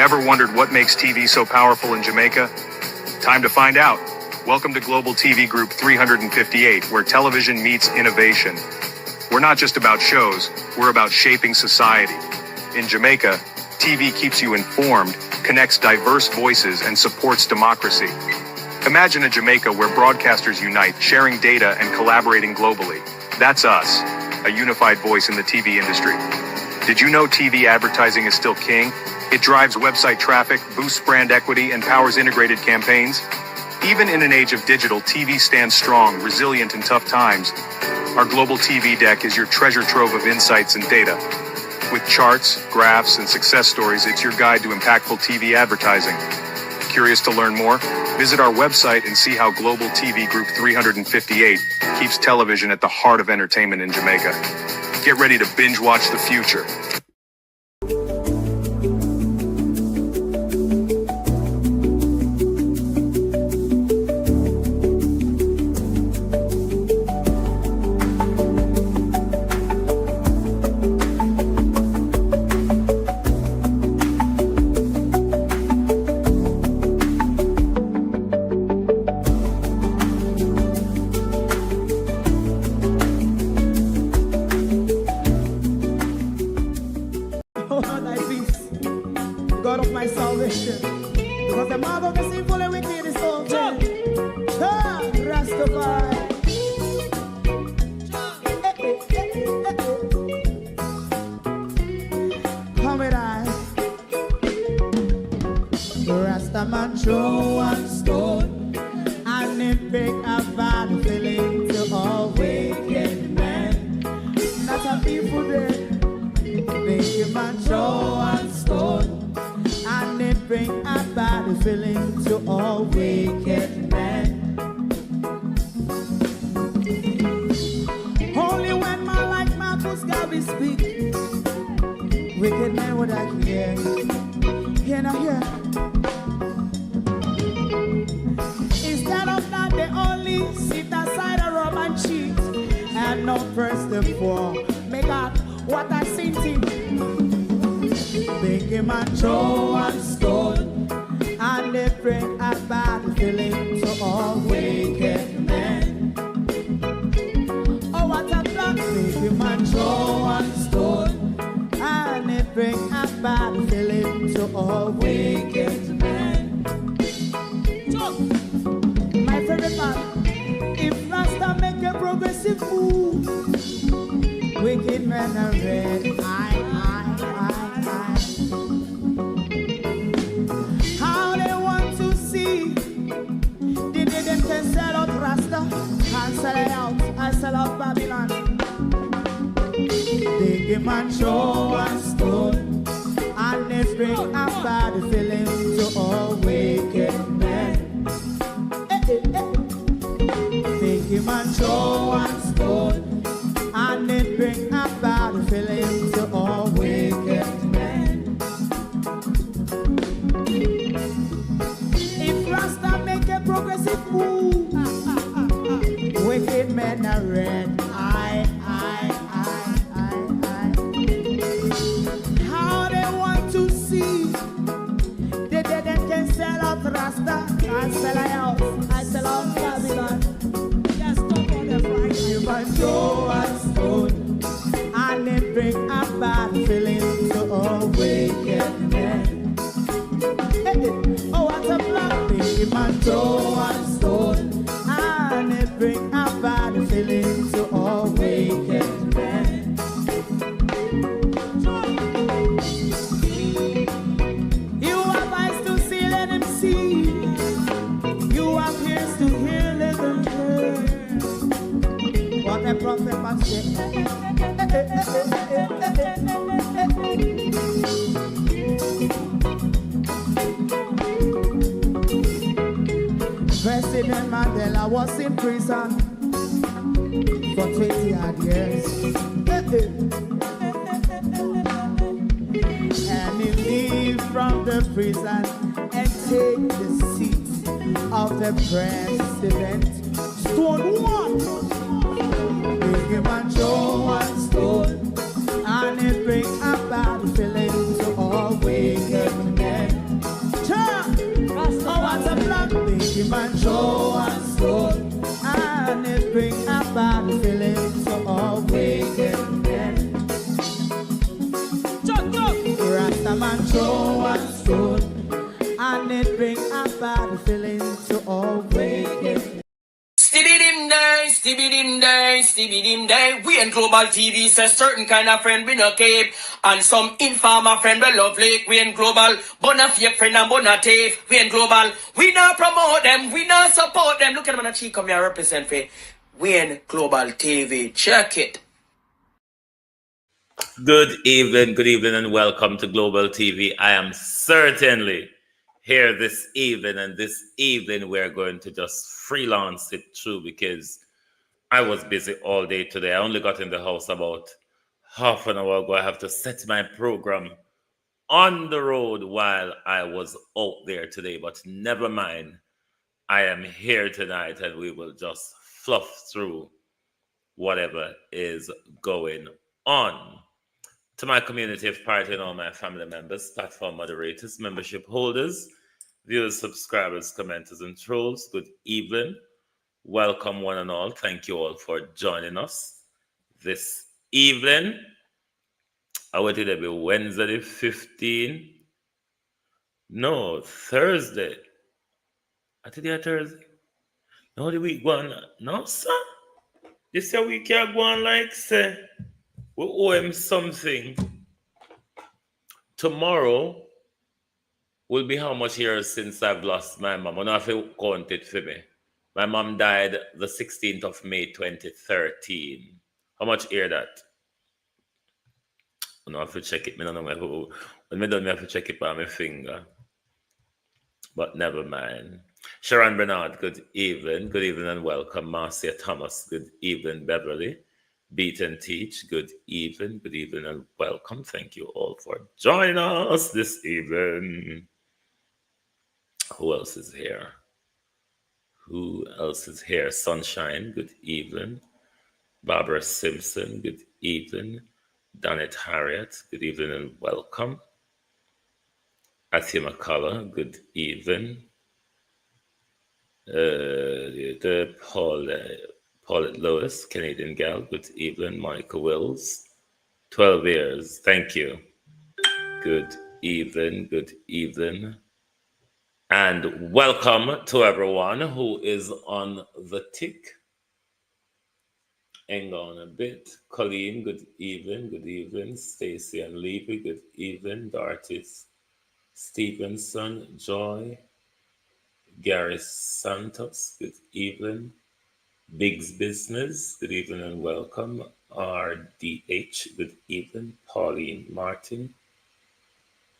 Ever wondered what makes TV so powerful in Jamaica? Time to find out. Welcome to Global TV Group 358, where television meets innovation. We're not just about shows, we're about shaping society. In Jamaica, TV keeps you informed, connects diverse voices, and supports democracy. Imagine a Jamaica where broadcasters unite, sharing data and collaborating globally. That's us, a unified voice in the TV industry. Did you know TV advertising is still king? It drives website traffic, boosts brand equity, and powers integrated campaigns. Even in an age of digital, TV stands strong, resilient in tough times. Our Global TV deck is your treasure trove of insights and data. With charts, graphs, and success stories, it's your guide to impactful TV advertising. Curious to learn more? Visit our website and see how Global TV Group 358 keeps television at the heart of entertainment in Jamaica. Get ready to binge watch the future. God of my salvation, because the mouth of the sinful and wicked is open. Rastafari. Come with I. Rastaman throw one stone, and it break a bad feeling to all wicked men. Not a people there. Make a man throw one stone, and it bring a bad feeling to all wicked men. Only when man like Marcus Garvey speak, wicked men would I hear. Hear not hear. Instead of that, they only sit aside and rob and cheat, and not first the poor. Make God what I seen him. Make him a throw one stone, and they bring a bad feeling to all wicked men. Oh, what a plan! Make him a throw one stone, and they bring a bad feeling to all wicked men. My favorite part, if Rasta make a progressive move, wicked men are red. How they want to see the day them can sell out Rasta and sell it out and sell out Babylon. Big man throw one stone, and they bring a bad feeling to all wicked men. Big man throw one stone, and it bring a bad feeling to all wicked men. If Rasta make a progressive move, wicked men are red. How they want to see the dead can sell out Rasta and sell out and sell out Babylon. Human throw a stone, and it bring a bad feeling to all wicked men. Oh, what a plan! Human throw a stone, and it bring a bad feeling to all wicked men. You have eyes to see, let him see. You have ears to hear, let them hear. What a prophet must say. President Mandela was in prison for 20 odd years. And he leave from the prison and take the seat of the president. Stone one. Big man throw one stone, and it bring a bad feeling to all wicked men. him and show us good, and it bring a bad feeling to all wicked men. Rastaman show us good, and it bring a bad feeling to all wicked men. Stibbidim day. We in Global TV say certain kind of friend we no keep, and some informer friend we love like. We in Global, bona fake friend and bona tape. We in Global, we not promote them, we not support them. Look at them on the cheek, come here represent for. We in Global TV, check it. Good evening, and welcome to Global TV. I am certainly here this evening, and this evening we're going to just freelance it through because I was busy all day today. I only got in the house about half an hour ago. I have to set my program on the road while I was out there today, but never mind. I am here tonight, and we will just fluff through whatever is going on. To my community of party and all my family members, platform moderators, membership holders, viewers, subscribers, commenters, and trolls, good evening. Welcome one and all. Thank you all for joining us this evening. I want it to be Wednesday 15. No, Thursday. I think it's Thursday. No, the week one. No, sir. This week can't go on like say we owe him something. Tomorrow will be how much years since I've lost my mom. I don't know if you count it for me. My mom died the 16th of May, 2013. How much year that? I don't have to check it. I don't know when I have to check it by my finger. But never mind. Sharon Bernard, good evening. Good evening and welcome. Marcia Thomas, good evening. Beverly, Beat and Teach, good evening. Good evening and welcome. Thank you all for joining us this evening. Who else is here? Sunshine, good evening. Barbara Simpson, good evening. Donette Harriet, good evening and welcome. Athia McCullough, good evening. Paulette Lewis, Canadian gal, good evening. Monica Wills, 12 years, thank you. Good evening. And welcome to everyone who is on the tick. Hang on a bit. Colleen, good evening. Stacy and Levy, good evening. Dorothy Stevenson, Joy. Gary Santos, good evening. Big's Business, good evening and welcome. RDH, good evening. Pauline Martin,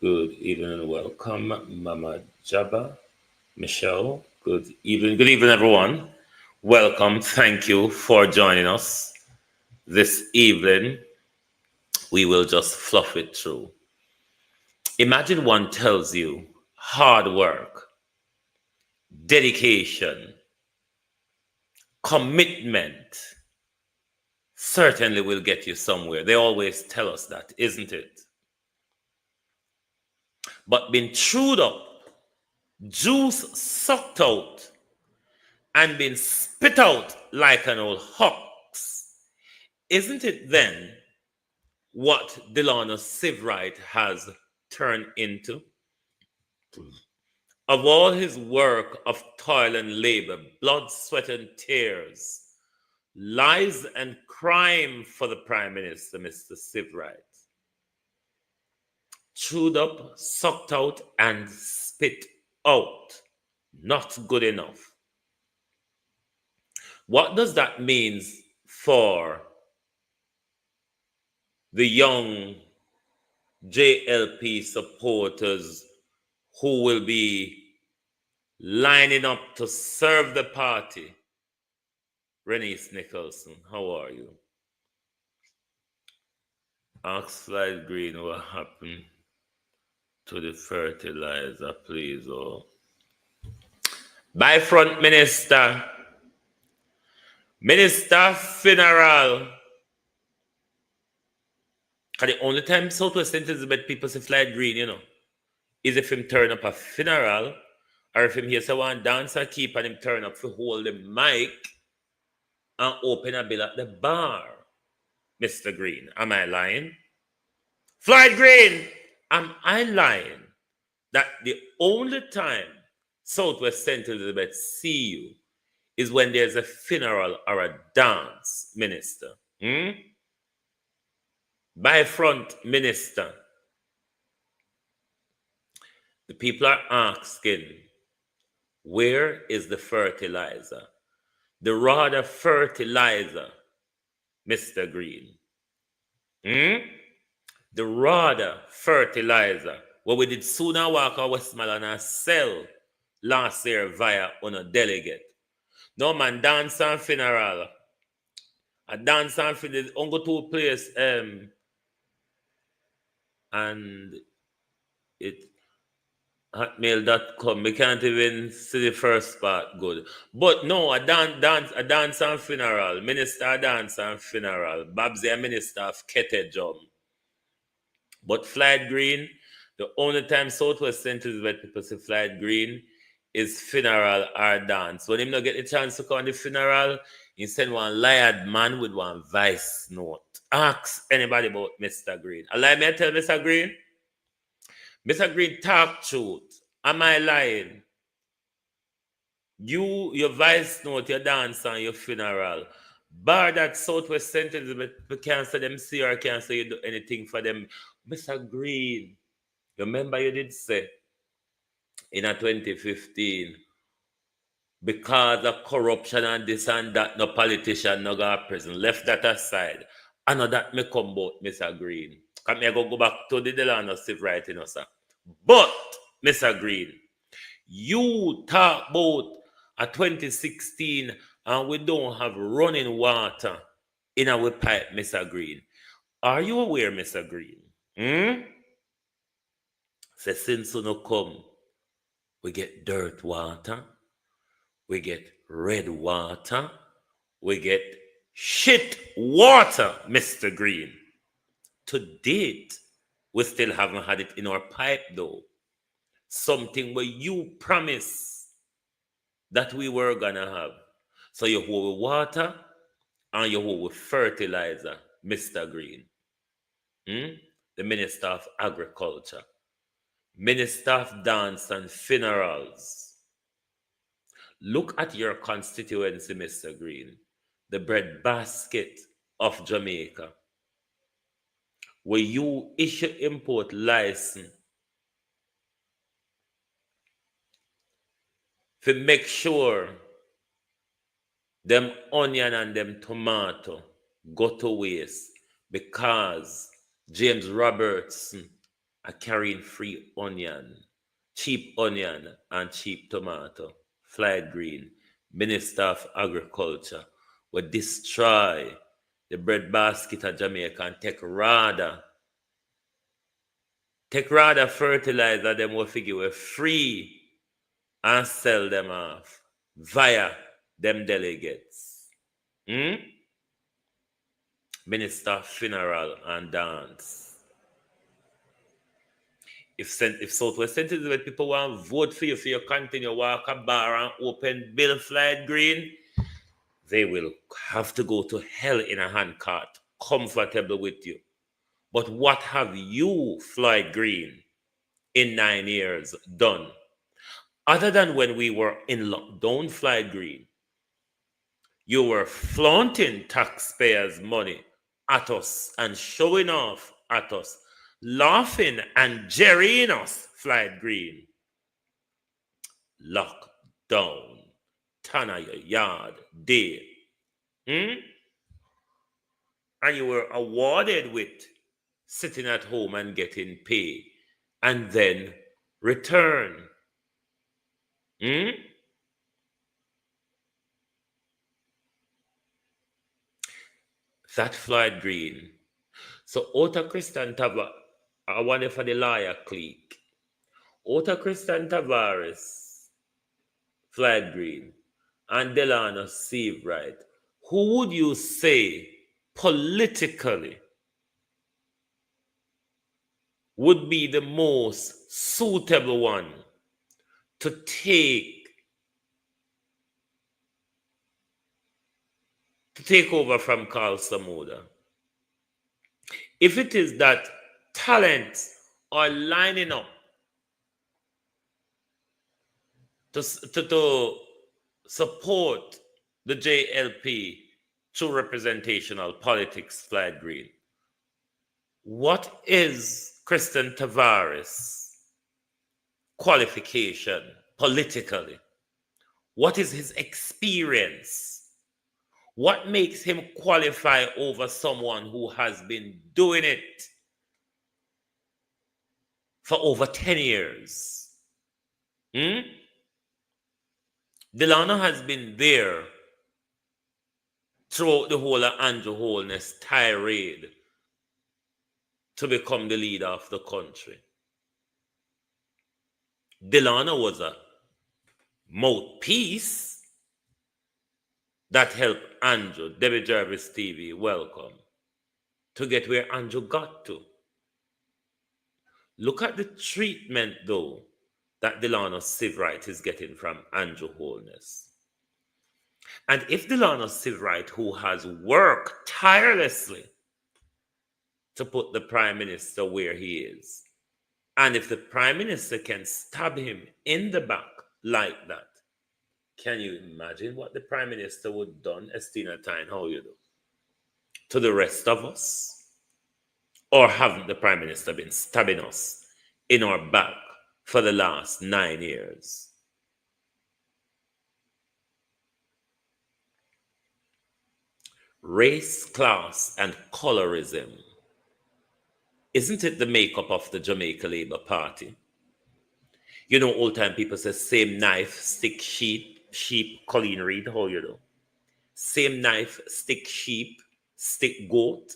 good evening and welcome. Mama Jabba, Michelle, good evening. Good evening, everyone. Welcome. Thank you for joining us this evening. We will just fluff it through. Imagine one tells you hard work, dedication, commitment certainly will get you somewhere. They always tell us that, isn't it? But being chewed up, juice sucked out, and being spit out like an old ox, isn't it then what Delano Sivright has turned into? Of all his work of toil and labor, blood, sweat, and tears, lies and crime for the Prime Minister, Mr. Sivright. Chewed up, sucked out, and spit out. Not good enough. What does that mean for the young JLP supporters who will be lining up to serve the party? Renice Nicholson, how are you? Oxford Green, what happened to the fertilizer, please? Oh. By Front Minister funeral. Because the only time Southwest Elizabeth people say fly green, is if him turn up a funeral Or if him hear someone dance and keep and him turn up to hold the mic and open a bill at the bar. Mr. Green, am I lying? Floyd Green, am I lying that the only time Southwest St. Elizabeth see you is when there's a funeral or a dance, minister? By front, minister. The people are asking, where is the fertilizer? The rod of fertilizer, Mr. Green. The rod of fertilizer. What we did sooner walk our Westmoreland and sell last year via on a delegate. No man, dance and funeral. A dance and funeral, only two place, and it hotmail.com. We can't even see the first part good. But no, a dance and funeral. Minister dance and funeral. Babsy a minister of Kete Jum. But Floyd Green, the only time Southwest St. Elizabeth people say Floyd Green is funeral or dance. When him not get the chance to come to the funeral, he send one liard man with one vice note. Ask anybody about Mr. Green. Allow me to tell Mr. Green. Mr. Green, talk truth. Am I lying? You, your vice note, your dance and your funeral. Bar that Southwest St. Elizabeth, we can't say them see or can't say you do anything for them. Mr. Green, remember you did say in a 2015, because of corruption and this and that, no politician, no go to prison. Left that aside. I know that may come about, Mr. Green. Can me go back to the Delano Steve right, you know, sir. But, Mr. Green, you talk about a 2016 and we don't have running water in our pipe, Mr. Green. Are you aware, Mr. Green? Say, since you no come, we get dirt water, we get red water, we get shit water, Mr. Green. To date, we still haven't had it in our pipe though. Something where you promised that we were gonna have. So you hold with water and you hold with fertilizer, Mr. Green. The Minister of Agriculture, Minister of Dance and Funerals. Look at your constituency, Mr. Green, the breadbasket of Jamaica, where you issue import license to make sure them onion and them tomato go to waste because James Robertson are carrying free onion, cheap onion and cheap tomato. Floyd Green, Minister of Agriculture, will destroy the breadbasket of Jamaica and take rather fertilizer them will figure were free and sell them off via them delegates. Minister of Funeral and Dance. If Southwest St. Elizabeth people want to vote for you continue walk a bar and open Bill Floyd Green, they will have to go to hell in a handcart, comfortable with you. But what have you, Floyd Green, in 9 years done? Other than when we were in lockdown, Floyd Green, you were flaunting taxpayers' money at us and showing off at us, laughing and jerrying us, Floyd Green. Lockdown, turn of your yard, day. And you were awarded with sitting at home and getting pay and then return. That Floyd Green. So Ota Christian Tavares, I wonder for the lawyer clique. Ota Christian Tavares, Floyd Green, and Delano Steve Wright. Who would you say politically would be the most suitable one to take over from Carl Samuda, if it is that talents are lining up to support the JLP through representational politics, flag green, what is Christian Tavares' qualification politically? What is his experience? What makes him qualify over someone who has been doing it for over 10 years? Delano has been there throughout the whole of Andrew Holness tirade to become the leader of the country. Delano was a mouthpiece that helped Andrew, Debbie Jarvis TV, welcome, to get where Andrew got to. Look at the treatment, though, that Delano Sivrite is getting from Andrew Holness. And if Delano Sivrite, who has worked tirelessly to put the Prime Minister where he is, and if the Prime Minister can stab him in the back like that, can you imagine what the Prime Minister would have done, Estina Tyne, how you do, to the rest of us? Or haven't the Prime Minister been stabbing us in our back for the last 9 years? Race, class, and colorism. Isn't it the makeup of the Jamaica Labour Party? You know, old time people say, same knife, stick sheep, Colleen Reid, how you do? Same knife, stick sheep, stick goat.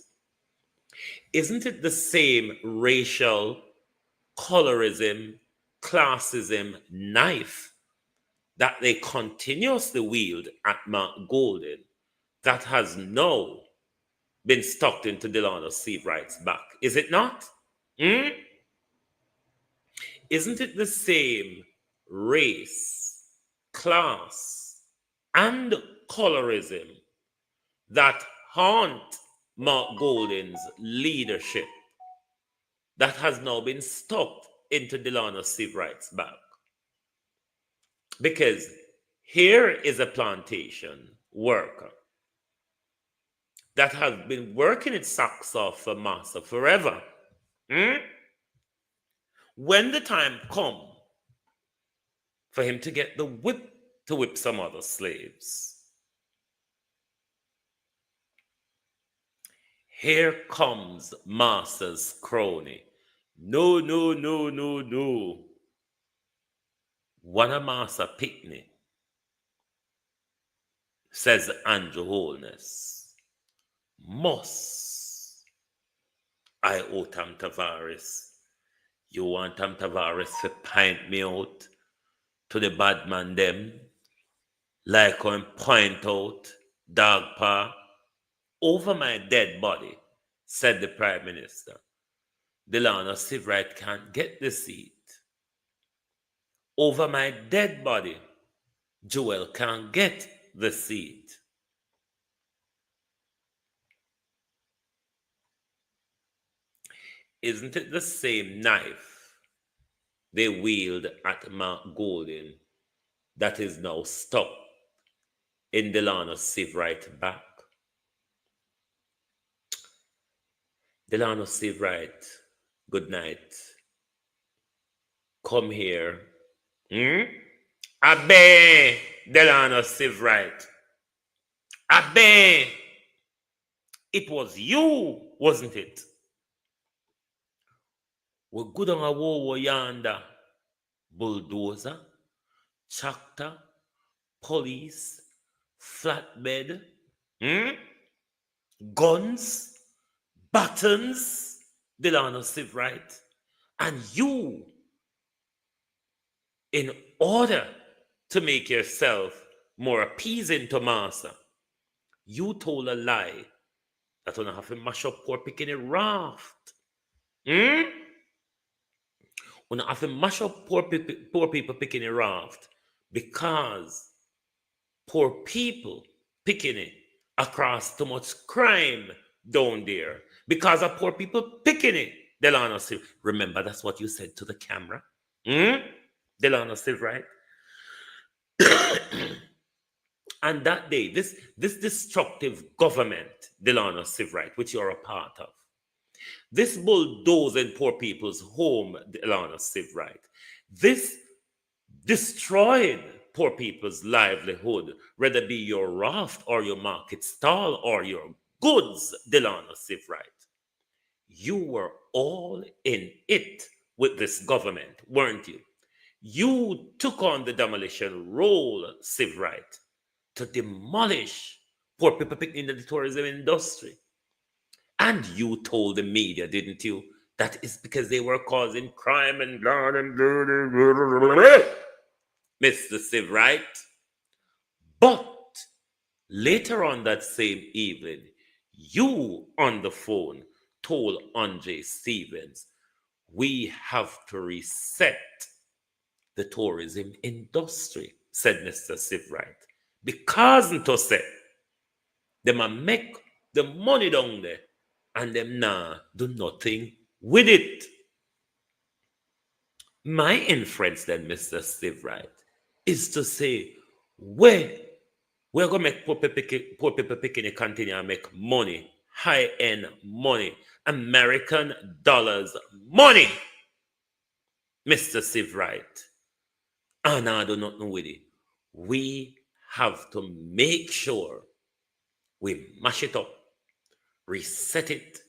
Isn't it the same racial, colorism, classism knife that they continuously wield at Mark Golden that has now been stuck into Delano Seabright's back? Is it not? Isn't it the same race, class, and colorism that haunt Mark Golden's leadership that has now been stuck into Delano Seabright's back? Because here is a plantation worker that has been working its socks off for massa forever. When the time comes for him to get the whip to whip some other slaves, here comes Master's crony. No, no, no, no, no. One of Master Pickney, says Andrew Holness, must I owe Tam Tavares. You want Tam Tavares to point me out to the bad man them, like I point out dog paw over my dead body, said the Prime Minister. Delano Seabright can't get the seat. Over my dead body, Joel can't get the seat. Isn't it the same knife they wield at Mark Golden that is now stuck in Delano Seabright back? Delano Seabright, good night. Come here. Abe, Delano Seabright. Abe. It was you, wasn't it? We're good on a war yonder. Bulldozer, tractor, police, flatbed, guns, buttons, Delano Seabright. And you, in order to make yourself more appeasing to Master, you told a lie that you're going to have to mash up poor picking a raft. We have to mash up poor people picking a raft because poor people picking it across too much crime down there. Because of poor people picking it. Delano Silver. Remember, that's what you said to the camera. Delano Silver, right? And that day, this destructive government, Delano Silver, which you're a part of, this bulldozing poor people's home, Delano Silver, this destroyed poor people's livelihood, whether it be your raft or your market stall or your goods, Delano Silver. You were all in it with this government, weren't you? You took on the demolition role, Silver, to demolish poor people in the tourism industry. And you told the media, didn't you, that it's because they were causing crime and blah, and blah, blah, blah, Mr. Silver. But later on that same evening, you on the phone told Andre Stevens, we have to reset the tourism industry, said Mr. Silver. Because to say, them a make the money down there and them nah do nothing with it. My inference then, Mr. Silver, is to say, we're going to make poor people picking continue and make money, high-end money, American dollars money, Mr. Silver. And I do not know with it. We have to make sure we mash it up, reset it.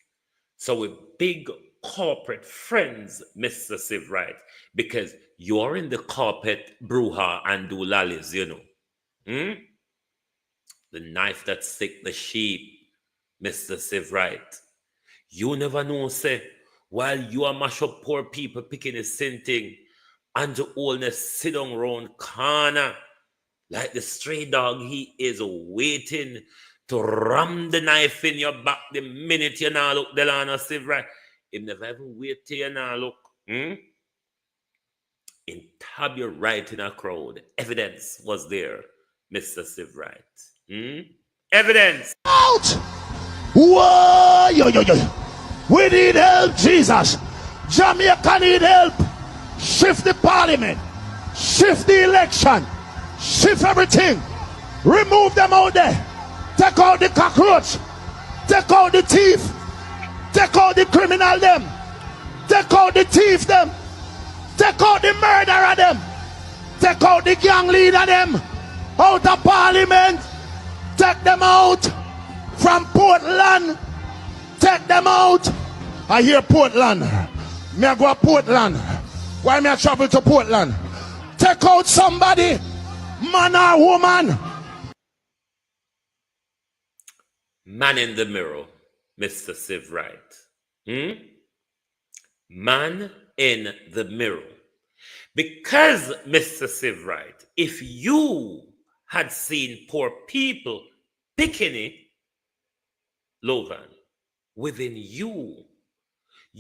So with big corporate friends, Mr. Silver, because you're in the carpet brouhaha and do lollies, you know. The knife that stick the sheep, Mr. Silver. You never know, say, while you are mash up poor people picking the same thing, and the oldness sit down round corner, like the stray dog he is waiting to ram the knife in your back the minute you now look Delano Silver. He never even wait till you now look. In tab you right in a crowd. Evidence was there, Mr. Silver. Evidence. Out! Whoa! Yo. We need help, Jesus. Jamaica need help. Shift the parliament. Shift the election. Shift everything. Remove them out there. Take out the cockroach. Take out the thief. Take out the criminal them. Take out the thief them. Take out the murderer them. Take out the gang leader them. Out of parliament. Take them out from Portland. Take them out. I hear Portland. Me I go to Portland. Why me I travel to Portland? Take out somebody, man or woman. Man in the mirror, Mr. Silver. Man in the mirror. Because, Mr. Silver, if you had seen poor people picking it, Logan, within you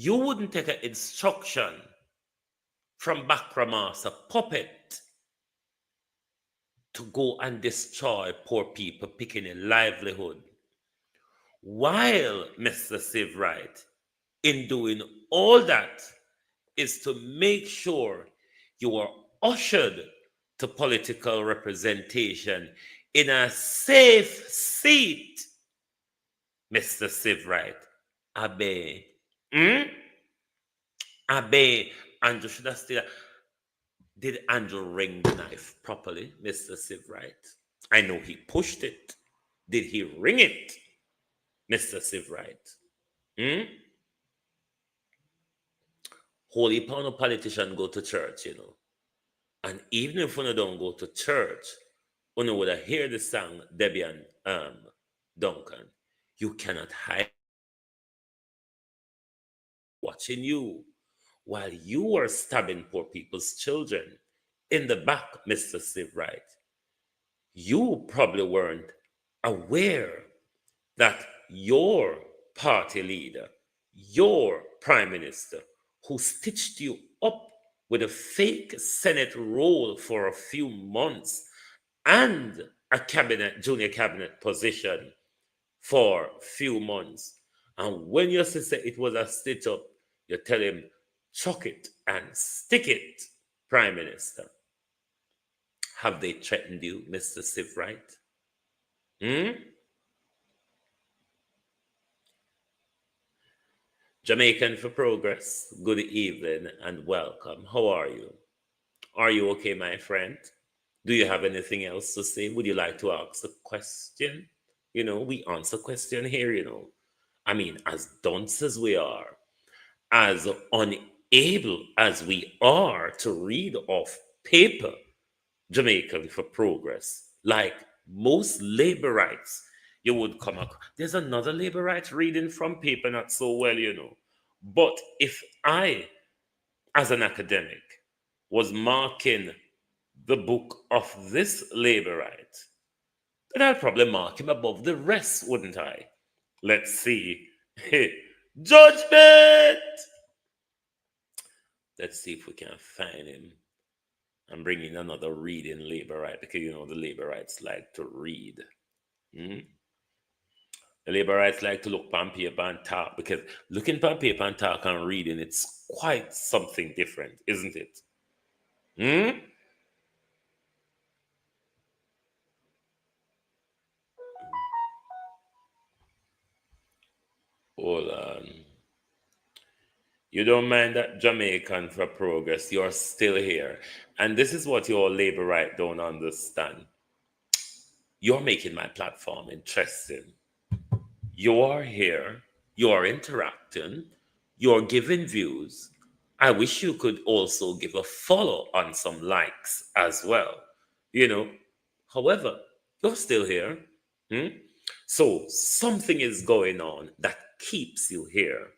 wouldn't take an instruction from Bakramas, a puppet, to go and destroy poor people picking a livelihood. While Mr. Silver, in doing all that, is to make sure you are ushered to political representation in a safe seat, Mr. Silver. Abe. Abe. Andrew should have still. Did Andrew ring the knife properly, Mr. Silver? I know he pushed it. Did he ring it, Mr. Silver? Holy pound of politician go to church, you know. And even if you don't go to church, you would have heard the song Debbie and Duncan. You cannot hide watching you while you were stabbing poor people's children in the back, Mr. Silver. You probably weren't aware that your party leader, your prime minister, who stitched you up with a fake Senate role for a few months and a junior cabinet position for a few months. And when your sister it was a stitch up, you tell him, chuck it and stick it, Prime Minister. Have they threatened you, Mr. Sivright? Jamaican for Progress, good evening and welcome. How are you? Are you okay, my friend? Do you have anything else to say? Would you like to ask a question? We answer question here. I mean, as dunce as we are, as unable as we are to read off paper, Jamaican for Progress, like most laborites, you would come across. There's another laborite reading from paper, not so well. But if I, as an academic, was marking the book of this laborite, then I'd probably mark him above the rest, wouldn't I? Let's see. Judgment! Let's see if we can find him. I'm bringing another reading laborite because the laborites like to read. The laborites like to look on paper and talk, because looking on paper and talk and reading, it's quite something different, isn't it? Hold on. You don't mind that, Jamaican for Progress? You're still here. And this is what your laborite don't understand. You're making my platform interesting. You are here. You're interacting. You're giving views. I wish you could also give a follow on some likes as well. However, you're still here. So something is going on that keeps you here.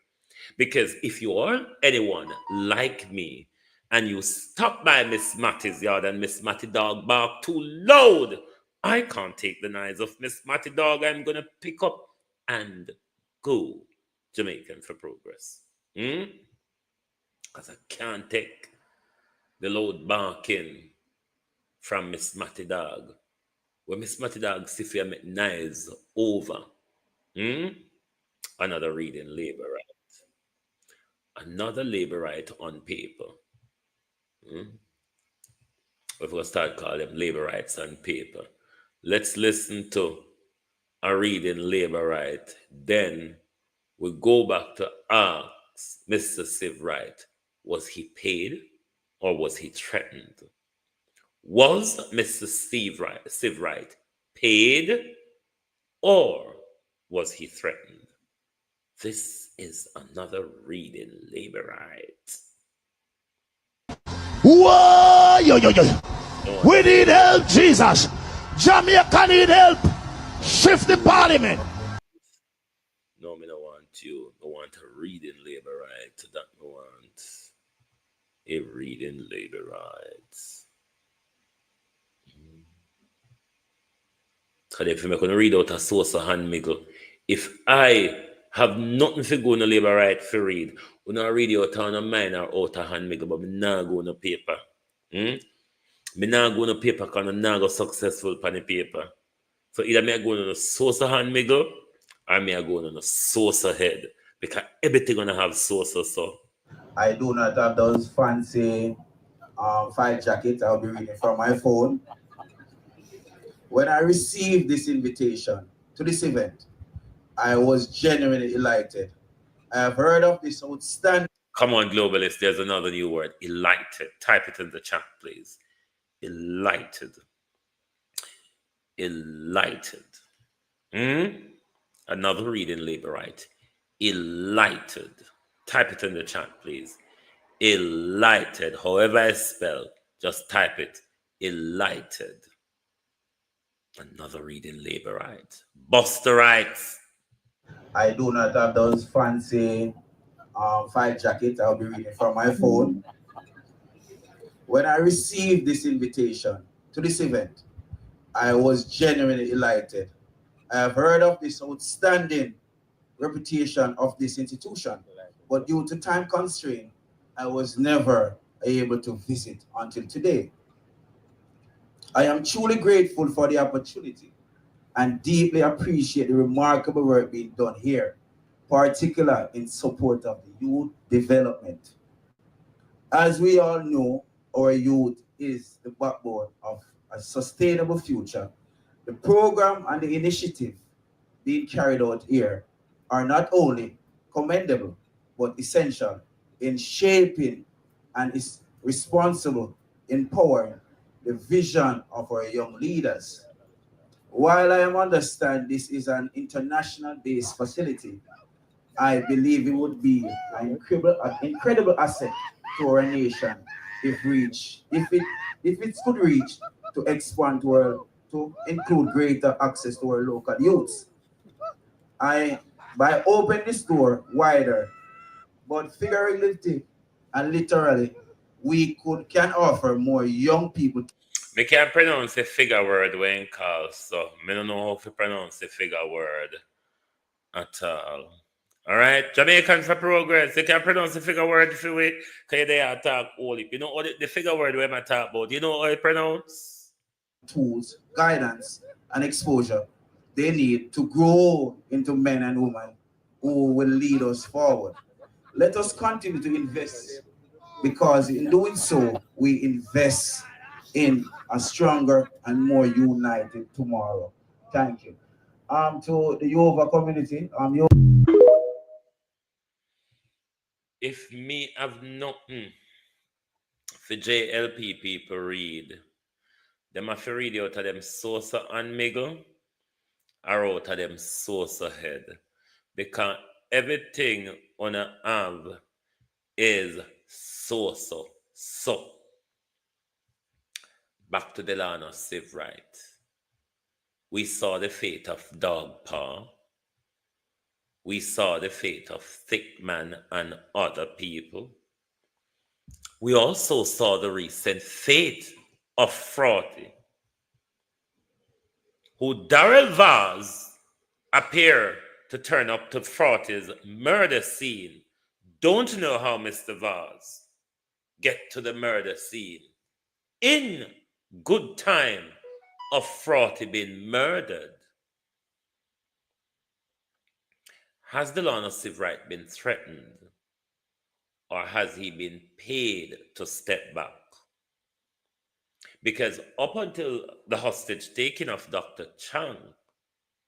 Because if you are anyone like me and you stop by Miss Matty's yard and Miss Matty dog bark too loud, I can't take the knives of Miss Matty dog. I'm going to pick up and go Jamaican for Progress. Because I can't take the loud barking from Miss Matty dog. When Miss Matty dog see if you make knives over. Another reading laborite. Another laborite on paper. If we start calling them laborites on paper. Let's listen to a reading laborite. Then we go back to ask Mr. Sivright, was he paid or was he threatened? Was Mr. Sivright paid or was he threatened? This is another reading laborite. Whoa, yo. We need help, Jesus. Jamaica need help. Shift the parliament. No, me don't want you. I want a reading laborite. That I want a reading laborite. Because if I'm going to read out a source of hand miggle, if I have nothing for go on the laborite for read, we not read out on a mine or out of hand miggle, but me not go on the paper. Me not go on the paper because I'm not go successful on the paper. So either me go on a source of hand miggle or me go on a source of head. Because everything gonna have sources, so. I do not have those fancy file jackets. I'll be reading from my phone. When I received this invitation to this event, I was genuinely delighted. I have heard of this outstanding. Come on, globalists, there's another new word. Elated. Type it in the chat, please. Elated. Elated. Another reading laborite. Elated. Type it in the chat, please. Elated. However I spell, just type it. Elated. Another reading laborite. Busterites. I do not have those fancy file jackets. I'll be reading from my phone. When I received this invitation to this event, I was genuinely delighted. I have heard of this outstanding reputation of this institution, but due to time constraint, I was never able to visit until today. I am truly grateful for the opportunity and deeply appreciate the remarkable work being done here, particularly in support of the youth development. As we all know, our youth is the backbone of a sustainable future. The program and the initiative being carried out here are not only commendable, but essential in shaping and is responsible in empowering the vision of our young leaders. While I understand this is an international based facility, I believe it would be an incredible asset to our nation if it could reach to expand to include greater access to our local youths. I by opening this door wider, but figuratively and literally, we can offer more young people. Me can't pronounce the figure word when called, so me don't know how to pronounce the figure word at all. All right, Jamaican for progress. You can pronounce the figure word if you wait, because they are talk only. You know what the figure word when I talk about? You know how it pronounce? Tools, guidance, and exposure they need to grow into men and women who will lead us forward. Let us continue to invest because in doing so, we invest in a stronger and more united tomorrow. Thank you. To the Yoruba community, If me have nothing for JLP people read, them have to read out of them Sosa and Miggle or out of them Sosa head. Because everything on a have is Sosa. So, back to the land of Civ Right. We saw the fate of Dog Paw. We saw the fate of Thickman and other people. We also saw the recent fate of Frothy, who Darrell Vaz appeared to turn up to Frothy's murder scene. Don't know how Mr. Vaz get to the murder scene in good time of Frothy being murdered. Has Delano Civrite been threatened, or has he been paid to step back? Because up until the hostage taking of Dr. Chang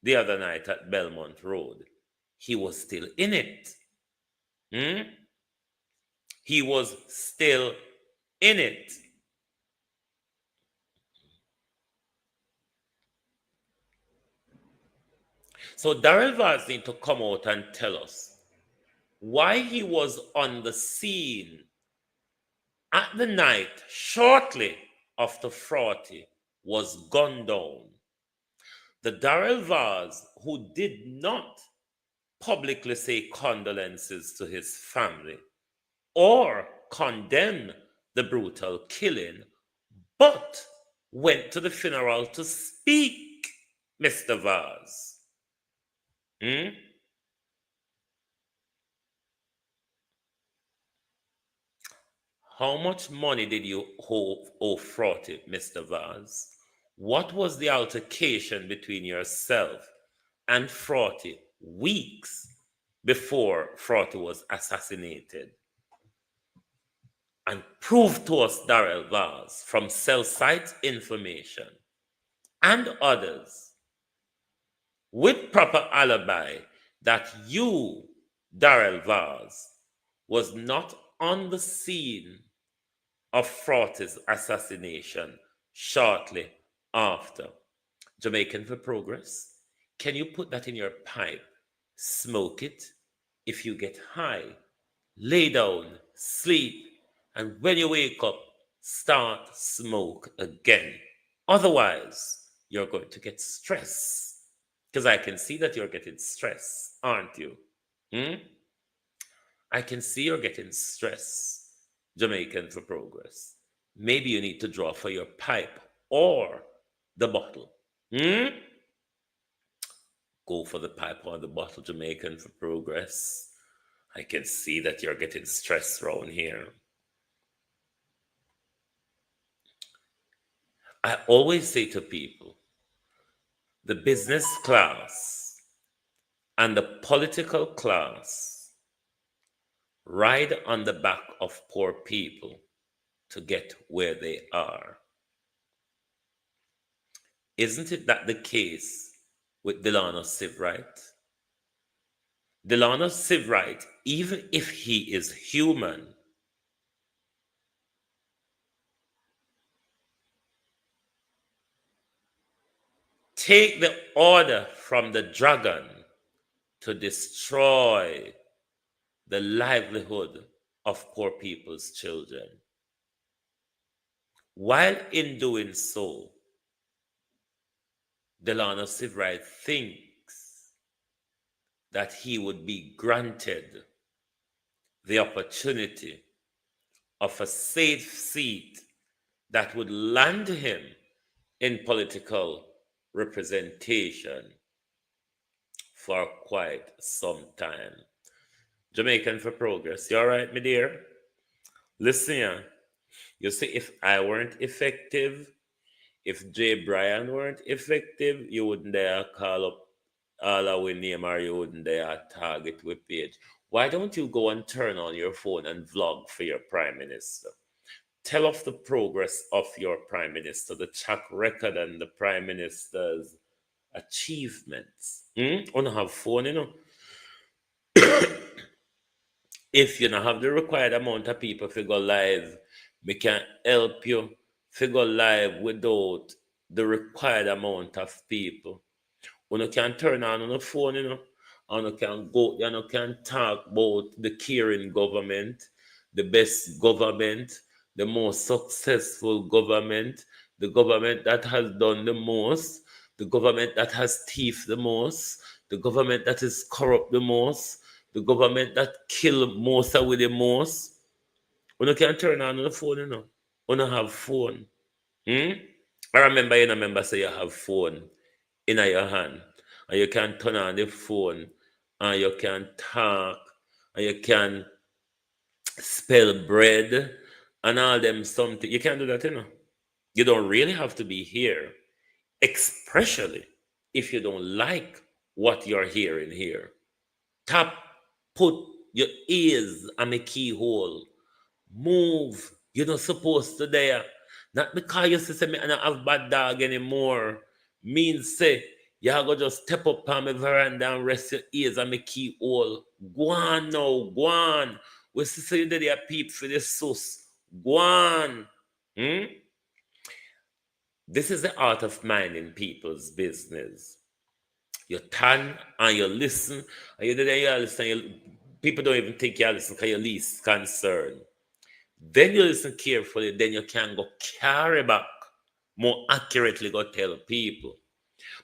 the other night at Belmont Road, he was still in it. He was still in it. So Darrell Vaz need to come out and tell us why he was on the scene at the night shortly after Frothy was gunned down. The Darrell Vaz who did not publicly say condolences to his family or condemn the brutal killing, but went to the funeral to speak, Mr. Vaz. How much money did you owe Frothy, Mr. Vaz? What was the altercation between yourself and Frothy weeks before Frothy was assassinated? And prove to us, Darrell Vaz, from cell site information and others, with proper alibi, that you, Darrell Vaz, was not on the scene of Frothy's assassination shortly after. Jamaican for Progress, can you put that in your pipe, smoke it? If you get high, lay down, sleep, and when you wake up, start smoke again. Otherwise, you're going to get stress. Because I can see that you're getting stress, aren't you? I can see you're getting stress. Jamaican for Progress. Maybe you need to draw for your pipe or the bottle. Go for the pipe or the bottle, Jamaican for Progress. I can see that you're getting stressed around here. I always say to people, the business class and the political class ride on the back of poor people to get where they are. Isn't it that the case with Delano Sivright? Delano Sivright, even if he is human, take the order from the dragon to destroy the livelihood of poor people's children. While in doing so, Delano Sivright thinks that he would be granted the opportunity of a safe seat that would land him in political representation for quite some time. Jamaican for Progress, you all right, my dear? Listen here. You see, if I weren't effective, if Jay Bryan weren't effective, you wouldn't dare call up all our name or you wouldn't dare target with page. Why don't you go and turn on your phone and vlog for your prime minister? Tell of the progress of your prime minister, the track record and the prime minister's achievements. On have phone, you know. If you don't have the required amount of people to go live, we can help you to go live without the required amount of people. When you can turn on the phone, you know, and you can go, you can talk about the caring government, the best government, the most successful government, the government that has done the most, the government that has thieved the most, the government that is corrupt the most, the government that kill most with the most. When you can turn on the phone, you know, when you have phone. I remember you remember say you have phone in your hand and you can turn on the phone and you can talk and you can spell bread and all them something. You can do that, you know. You don't really have to be here, especially if you don't like what you're hearing here. Tap, put your ears on the keyhole. Move. You're not supposed to there. Not because you say me I don't have bad dog anymore. Means say you go just step up on my veranda and rest your ears on my keyhole. Go on now, go on. We say you did your peep for the sus. Go on. This is the art of minding people's business. You turn and you listen, and you did you listen. People don't even think you listen because you're least concerned. Then you listen carefully, then you can go carry back, more accurately go tell people.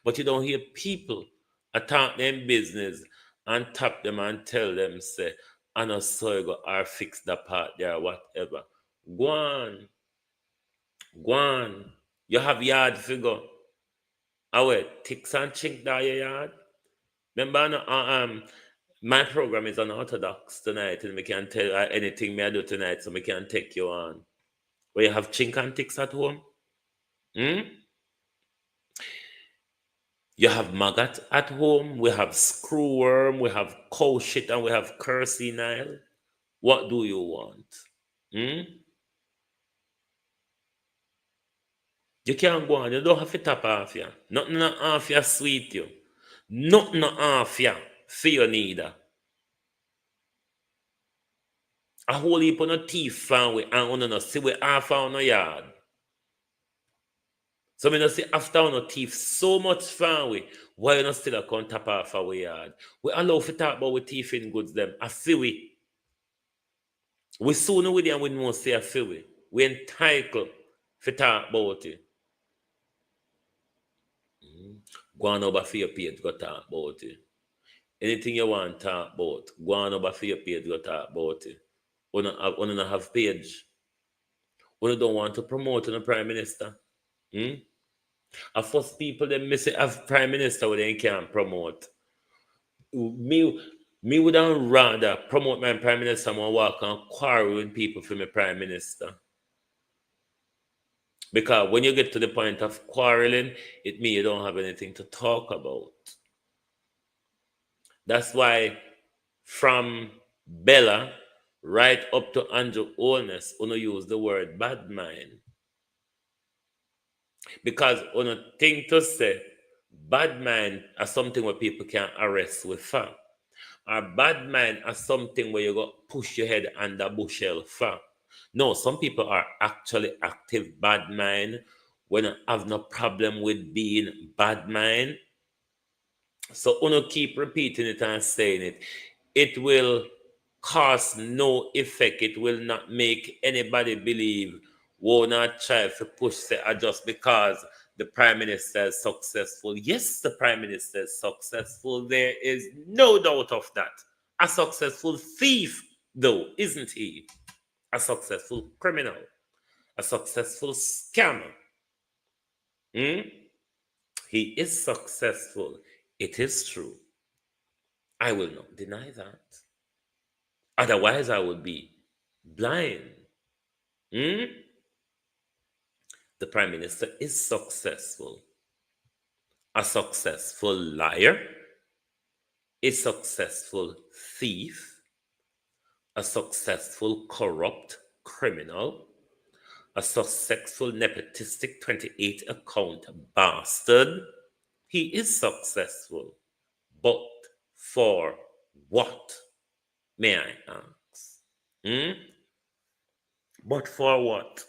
But you don't hear people attack them business and tap them and tell them, say, I know so you go or fix that part there, whatever. Go on. Go on. You have yard figure. Oh wait, ticks and chink down your yard. Remember, my program is unorthodox tonight, and we can tell you anything me I do tonight, so we can take you on. Where you have chink and ticks at home? You have maggot at home, we have screwworm, we have cow shit, and we have cursinile. What do you want? You can't go on, you don't have to tap off you. Nothing not off you sweet you. Nothing not off you for you neither. A whole heap of no teeth found we and no see we half on no yard. So me no see after no teeth so much found we, why you not still a come tap off our yard? We allow to talk about we teeth in goods them. I feel we. We soon with you and we know say I feel we. We entitled to talk about it. Go on over for your page, go talk about it. Anything you want to talk about, go on over for your page, go talk about it. We don't have page. We don't want to promote the Prime Minister. A first people them miss it have Prime Minister where they can't promote. Me would rather promote my Prime Minister and walk and quarrel with people for my Prime Minister. Because when you get to the point of quarreling, it means you don't have anything to talk about. That's why from Bella right up to Andrew Holness, uno use the word bad mind. Because uno think to say bad mind are something where people can arrest with for. Or bad mind are something where you go push your head under bushel for. No, some people are actually active bad mind when I have no problem with being bad mind. So uno keep repeating it and saying it. It will cause no effect. It will not make anybody believe will not try to push say just because the prime minister is successful. Yes, the prime minister is successful. There is no doubt of that. A successful thief, though, isn't he? A successful criminal, a successful scammer. Hmm? He is successful. It is true. I will not deny that. Otherwise, I would be blind. Hmm? The prime minister is successful. A successful liar, a successful thief, a successful corrupt criminal, a successful nepotistic 28 account bastard. He is successful. But for what, may I ask? Hmm? But for what?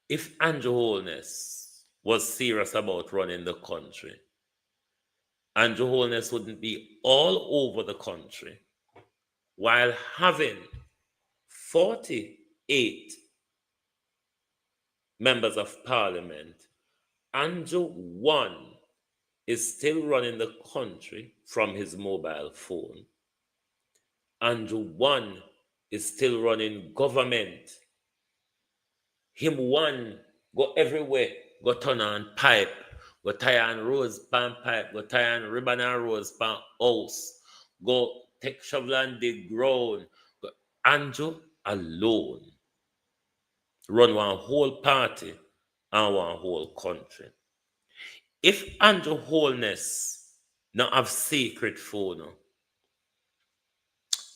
If Andrew Holness was serious about running the country, Andrew Holness wouldn't be all over the country while having 48 members of parliament. Andrew one is still running the country from his mobile phone. Andrew one is still running government. Him one go everywhere, go turn on pipe, go tie on rose pan pipe, go tie on ribbon and rose pan house, go take shovel and dig ground. Andrew alone run one whole party and one whole country. If Andrew Holness not have secret phone,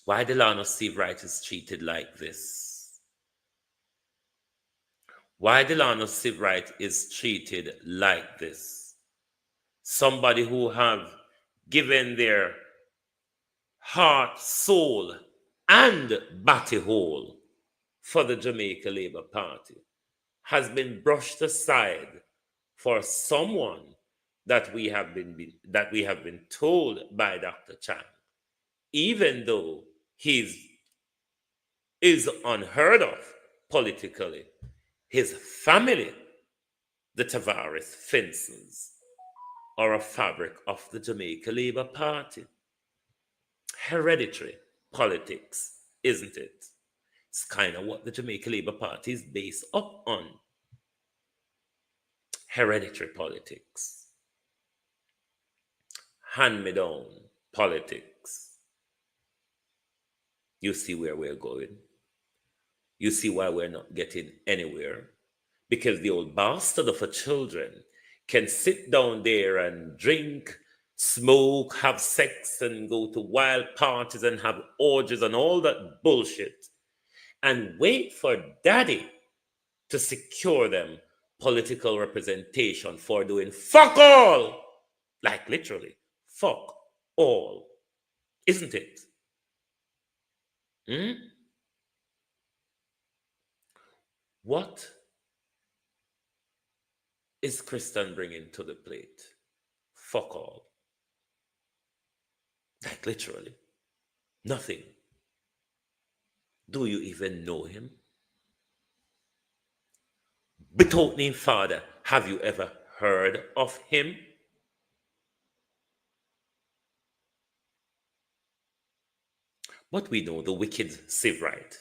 why the law not civil right is treated like this? Why the law not civil right is treated like this? Somebody who have given their heart, soul, and body hole for the Jamaica Labour Party has been brushed aside for someone that we have been told by Dr. Chang, even though he is unheard of politically, his family, the Tavares Fences, are a fabric of the Jamaica Labour Party. Hereditary politics, isn't it? It's kind of what the Jamaica Labour Party is based up on. Hereditary politics. Hand-me-down politics. You see where we're going. You see why we're not getting anywhere. Because the old bastard of a children can sit down there and drink, smoke, have sex, and go to wild parties and have orgies and all that bullshit, and wait for daddy to secure them political representation for doing fuck all. Like literally, fuck all. Isn't it? Hmm? What is Christian bringing to the plate? Fuck all. Like literally, nothing. Do you even know him? Betokening father, have you ever heard of him? But we know the wicked sieve right,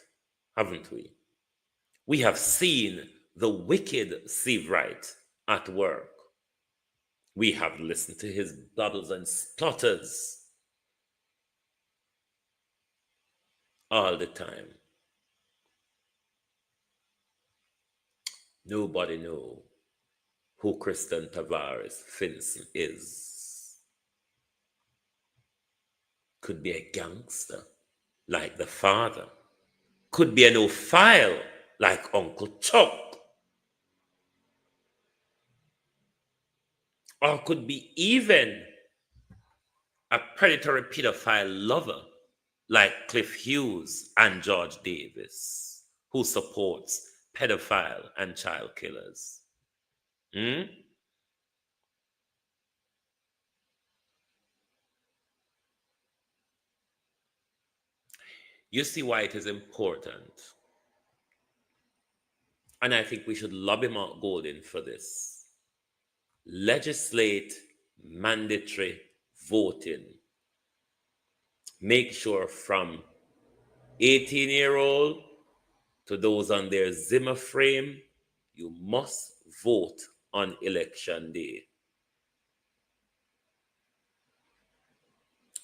haven't we? We have seen the wicked sieve right at work. We have listened to his bubbles and splutters all the time. Nobody know who Kristen Tavares Finson is. Could be a gangster like the father. Could be an ophile like Uncle Chuck. Or could be even a predatory pedophile lover like Cliff Hughes and George Davis, who supports pedophile and child killers. Hmm? You see why it is important. And I think we should lobby Mark Golden for this. Legislate mandatory voting. Make sure from 18-year-old to those on their Zimmer frame, you must vote on election day.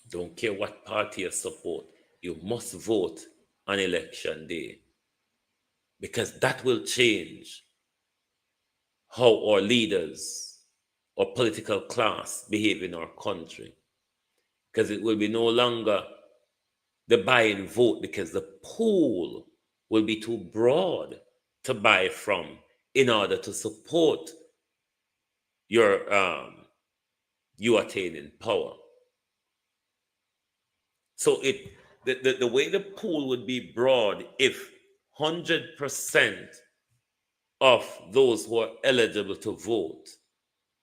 Don't care what party you support, you must vote on election day. Because that will change how our leaders or political class behave in our country. Because it will be no longer the buy and vote, because the pool will be too broad to buy from in order to support your you attaining power. So the way the pool would be broad if 100% of those who are eligible to vote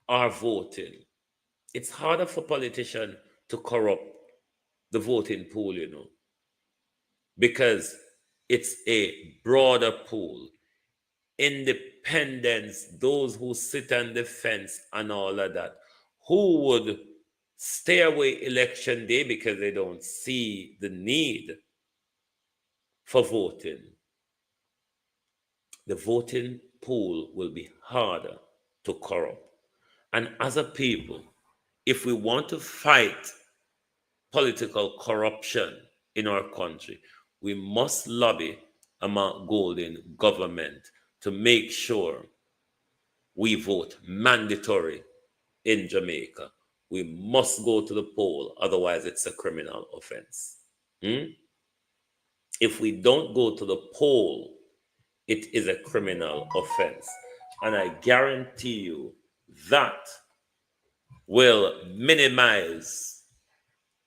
are voting. It's harder for politicians to corrupt the voting pool, because it's a broader pool. Independents, those who sit on the fence and all of that, who would stay away election day because they don't see the need for voting. The voting pool will be harder to corrupt. And as a people, if we want to fight political corruption in our country, we must lobby a Mark Golden government to make sure we vote mandatory in Jamaica. We must go to the poll, otherwise it's a criminal offense. If we don't go to the poll, it is a criminal offense. And I guarantee you that will minimize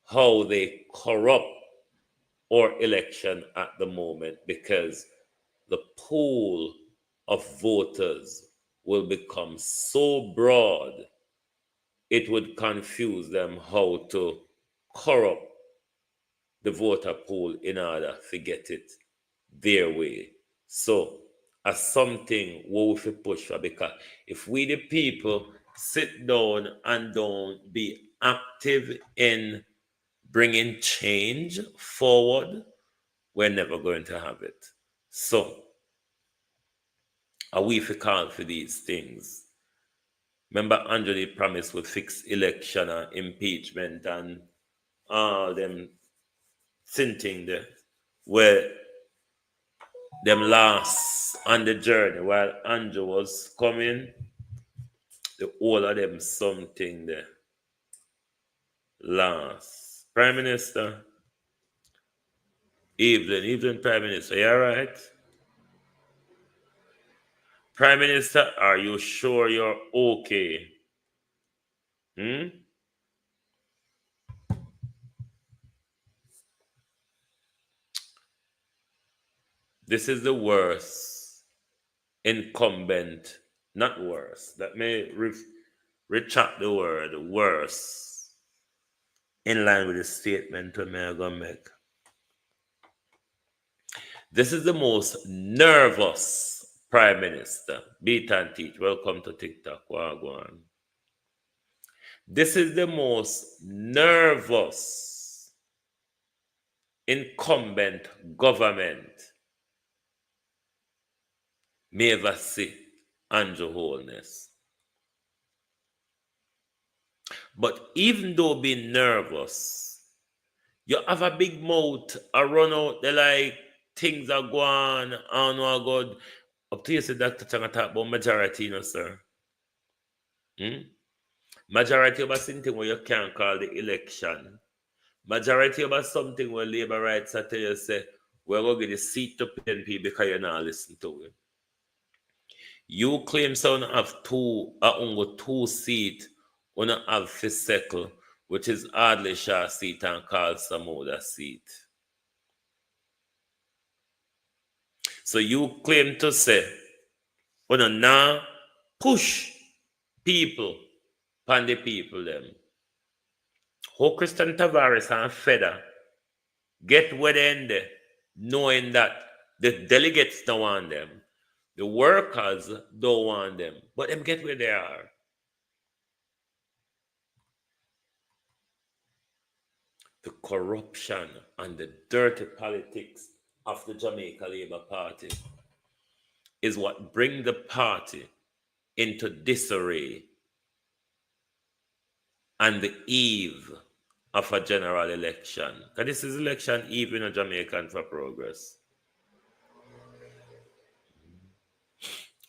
how they corrupt our election at the moment, because the pool of voters will become so broad, it would confuse them how to corrupt the voter pool in order to get it their way. So, as something what we push for, because if we the people sit down and don't be active in bringing change forward, we're never going to have it. So, are we for call for these things? Remember, Angela promised would fix election and impeachment and all them thing there, where them last on the journey while Andrew was coming, the whole of them something there. Last. Prime Minister. Evelyn, Prime Minister, you all right? Prime Minister, are you sure you're okay? This is the worst incumbent, not worse. Let me retract the word worse, in line with the statement I'm going to make. This is the most nervous Prime Minister. Beat and teach. Welcome to TikTok. Wagwan. This is the most nervous incumbent government may ever see Andrew Holness. But even though being nervous, you have a big mouth, a run out there like things are going on, good. Up to you, say Dr. Chang talk about majority, you know, sir. Majority about something where you can't call the election. Majority about something where labor rights are tell you, say, we're going to get the seat to PNP because you're not listening to it. You claim so have two seat, on have physical, which is hardly Shah seat and call some other seat. So you claim to say, on now push people upon the people them. How Christian Tavares and Feder get where they end there, knowing that the delegates don't want them, the workers don't want them, but them get where they are. The corruption and the dirty politics of the Jamaica Labour Party is what bring the party into disarray and the eve of a general election. Because this is election eve in a Jamaican for Progress.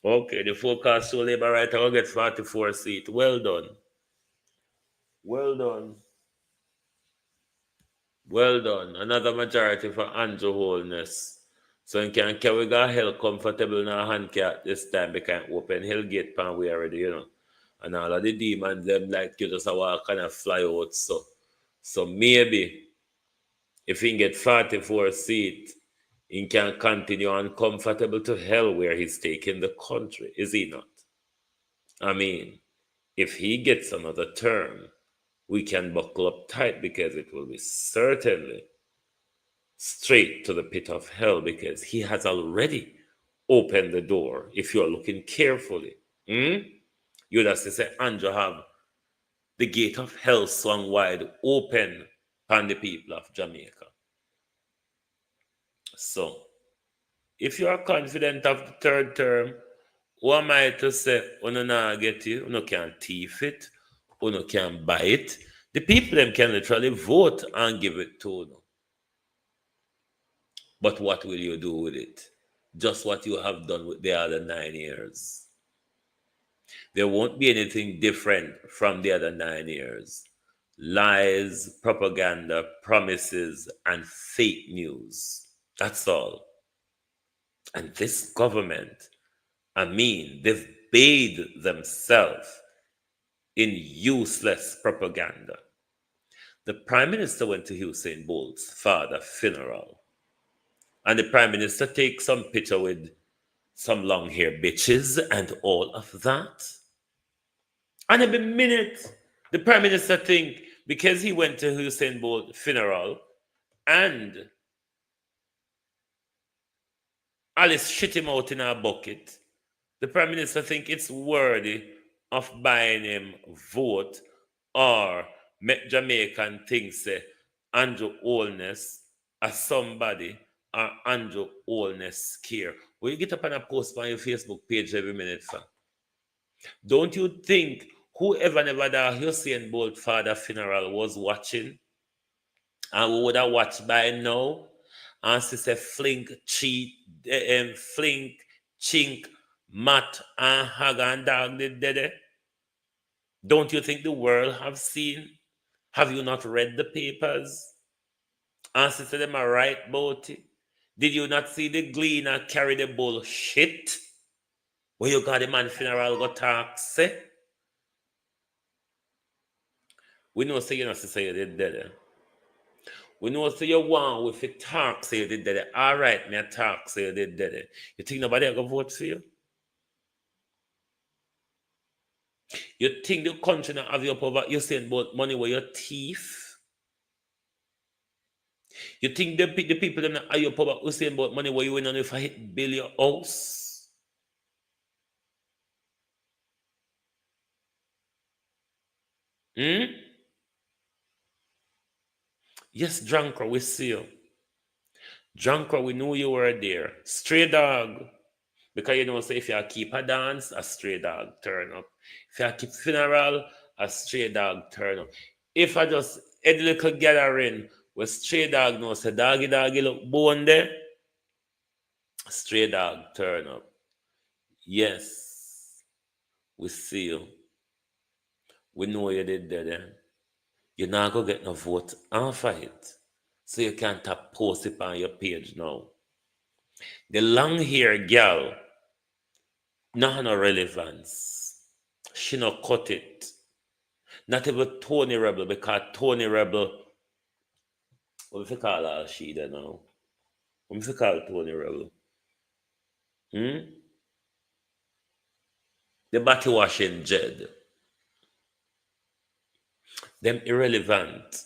Okay, the forecast show Labour right will get 44 seats. Well done. Well done. Well done. Another majority for Andrew Holness. So you can carry got hell comfortable in a hand cat this time because open hell gate pan we already, you know. And all of the demons them like you just a walk kind of fly out. So maybe if he can get 44 seats, he can continue uncomfortable to hell where he's taking the country, is he not? I mean, if he gets another term, we can buckle up tight because it will be certainly straight to the pit of hell because he has already opened the door. If you're looking carefully, you'd have to say, Andrew have the gate of hell swung wide open upon the people of Jamaica. So, if you are confident of the third term, who am I to say, uno na get you, uno can thief it, uno can buy it. The people them can literally vote and give it to you. But what will you do with it? Just what you have done with the other 9 years. There won't be anything different from the other 9 years. Lies, propaganda, promises, and fake news. That's all. And this government, they've bathed themselves in useless propaganda. The Prime Minister went to Usain Bolt's father's funeral. And the Prime Minister takes some picture with some long hair bitches and all of that. And every minute, the Prime Minister think because he went to Usain Bolt's funeral and Alice shit him out in a bucket, the Prime Minister think it's worthy of buying him vote or make Jamaican think say Andrew Holness as somebody or Andrew Holness scare. When you get up on a post on your Facebook page every minute, fam, don't you think whoever never that Usain Bolt father funeral was watching and we would have watched by now and say flink, cheat, flink, chink, mat, and hag and dog did it? Don't you think the world have seen? Have you not read the papers? And sister them are right about it. Did you not see the gleaner carry the bullshit? Where you got the man funeral go talk, say? We know say you not say you did that. We know say you want with it talk say you did that. All right, me a talk say you did that. You think nobody will go vote for you? You think the country not have you up over you saying about money where you thief? You think the people them not have you up over you saying about money where you win on if I hit build your house? Yes, Drunkra, we see you. Drunkra, we knew you were there. Stray dog. Because you know, say if you keep a dance, a stray dog turn up. If you keep funeral, a stray dog turn up. If I just had a little gathering where stray dog knows say doggy look bone there, stray dog turn up. Yes, we see you. We know you did that. Eh? You're not going to get no vote off of it. So you can't post it on your page now. The long hair girl, not no relevance. She not cut it. Not even Tony Rebel, because Tony Rebel, what if you call her she there now? What if you call Tony Rebel? Hmm? The body washing Jed. Them irrelevant.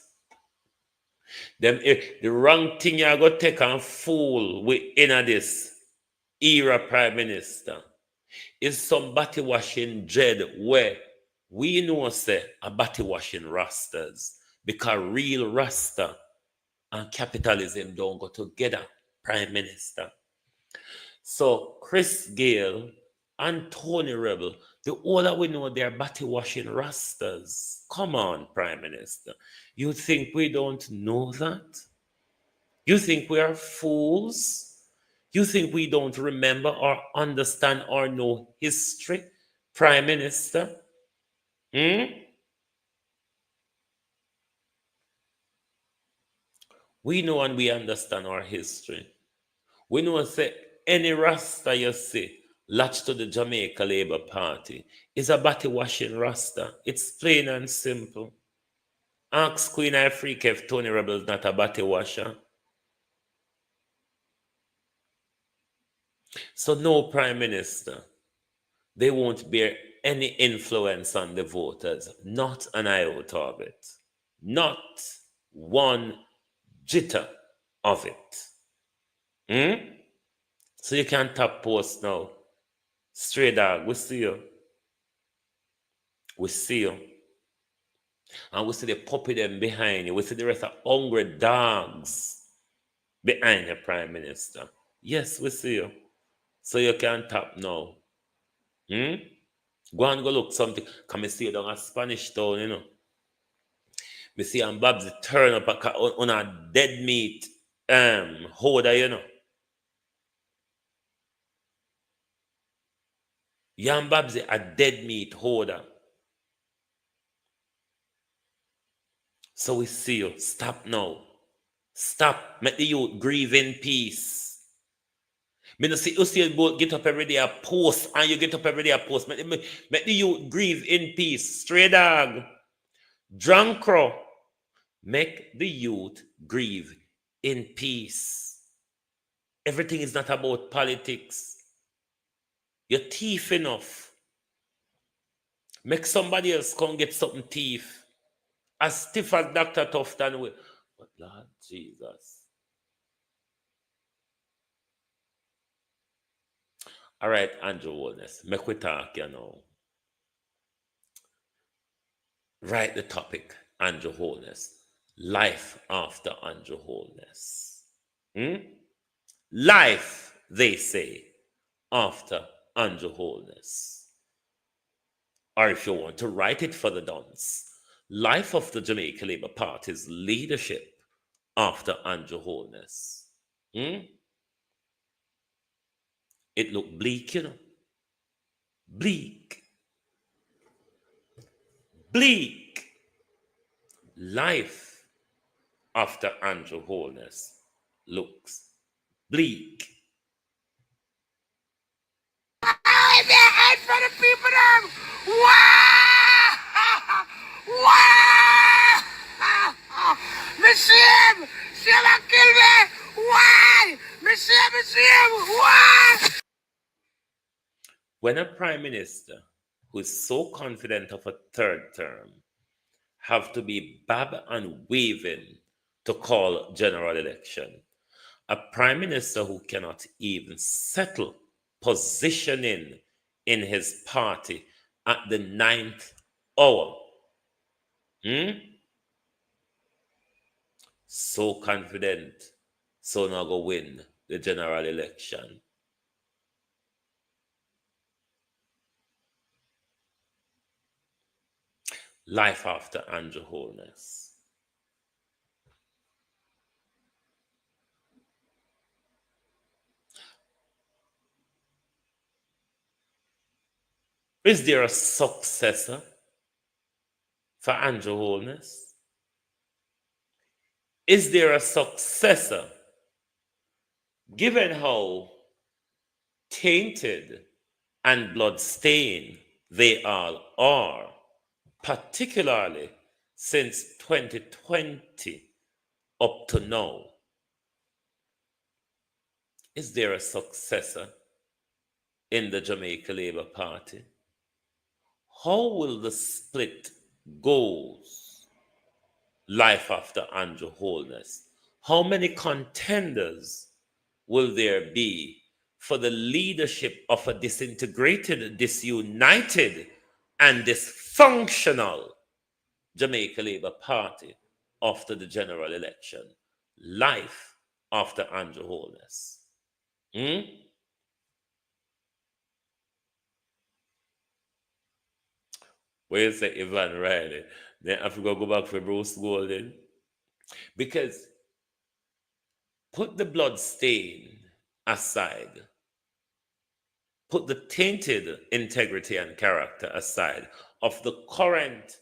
The wrong thing you go take and fool with in this era prime minister is some body washing Jed where we know say a body washing rastas because real rasta and capitalism don't go together, prime minister. So Chris Gale and Tony Rebel, the older we know they're body washing rastas. Come on, prime minister. You think we don't know that? You think we are fools? You think we don't remember or understand or know history, prime minister? Hmm? We know and we understand our history. We know say any Rasta you see latched to the Jamaica Labour Party is a body washing Rasta. It's plain and simple. Ask Queen Africa if Tony Rebel is not a body washer. So no prime minister. They won't bear any influence on the voters. Not an iota of it. Not one jitter of it. Hmm? So you can't tap post now. Stray dog, we see you. We see you. And we see the puppy them behind you. We see the rest of hungry dogs behind the prime minister. Yes, we see you. So you can tap now. Hmm? Go and go look something. Come and see you down a Spanish town, you know. Me see and Babs turn up on a dead meat holder, you know. Yan Babs a dead meat holder. So we see you. Stop now. Stop. Make the youth grieve in peace. Me no see you see you both get up every day a post and you get up every day a post. Make the youth grieve in peace. Stray dog. Drunk crow. Make the youth grieve in peace. Everything is not about politics. You're thief enough. Make somebody else come get something thief. As stiff as Dr. Tufton will. But Lord Jesus. All right, Andrew Wellness. Make we talk, you know. Write the topic, Andrew Wholeness. Life after Andrew Wholeness. Hmm? Life, they say, after Andrew Wholeness. Or if you want to write it for the dons, life of the Jamaica Labour Party's leadership after Andrew Wholeness. Hmm? It looked bleak, you know. Bleak. Bleak. Life after Andrew Wholeness looks bleak. If you hate for the people them, wah! Wah! Me see him! See him and kill me! Why? Me see him! Why? When a prime minister who is so confident of a third term have to be bab and waving to call general election, a prime minister who cannot even settle positioning in his party at the ninth hour, so confident, so now go win the general election. Life after Andrew Wholeness. Is there a successor for Andrew Holness? Is there a successor given how tainted and bloodstained they all are, particularly since 2020 up to now? Is there a successor in the Jamaica Labour Party? How will the split goes life after Andrew Holness? How many contenders will there be for the leadership of a disintegrated, disunited, and dysfunctional Jamaica Labour Party after the general election? Life after Andrew Holness. Where you say Ivan Riley? Then I have to go back for Bruce Golden. Because put the blood stain aside, put the tainted integrity and character aside of the current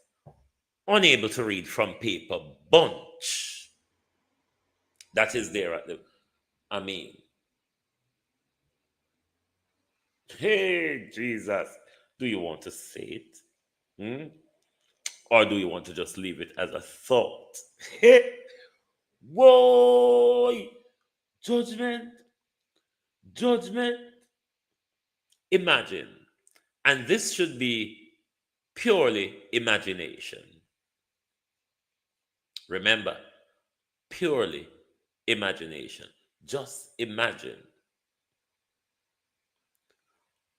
unable to read from paper bunch that is there at the, I mean, hey, Jesus, do you want to say it? Or do you want to just leave it as a thought? Whoa! Judgment. Imagine. And this should be purely imagination. Remember, purely imagination. Just imagine.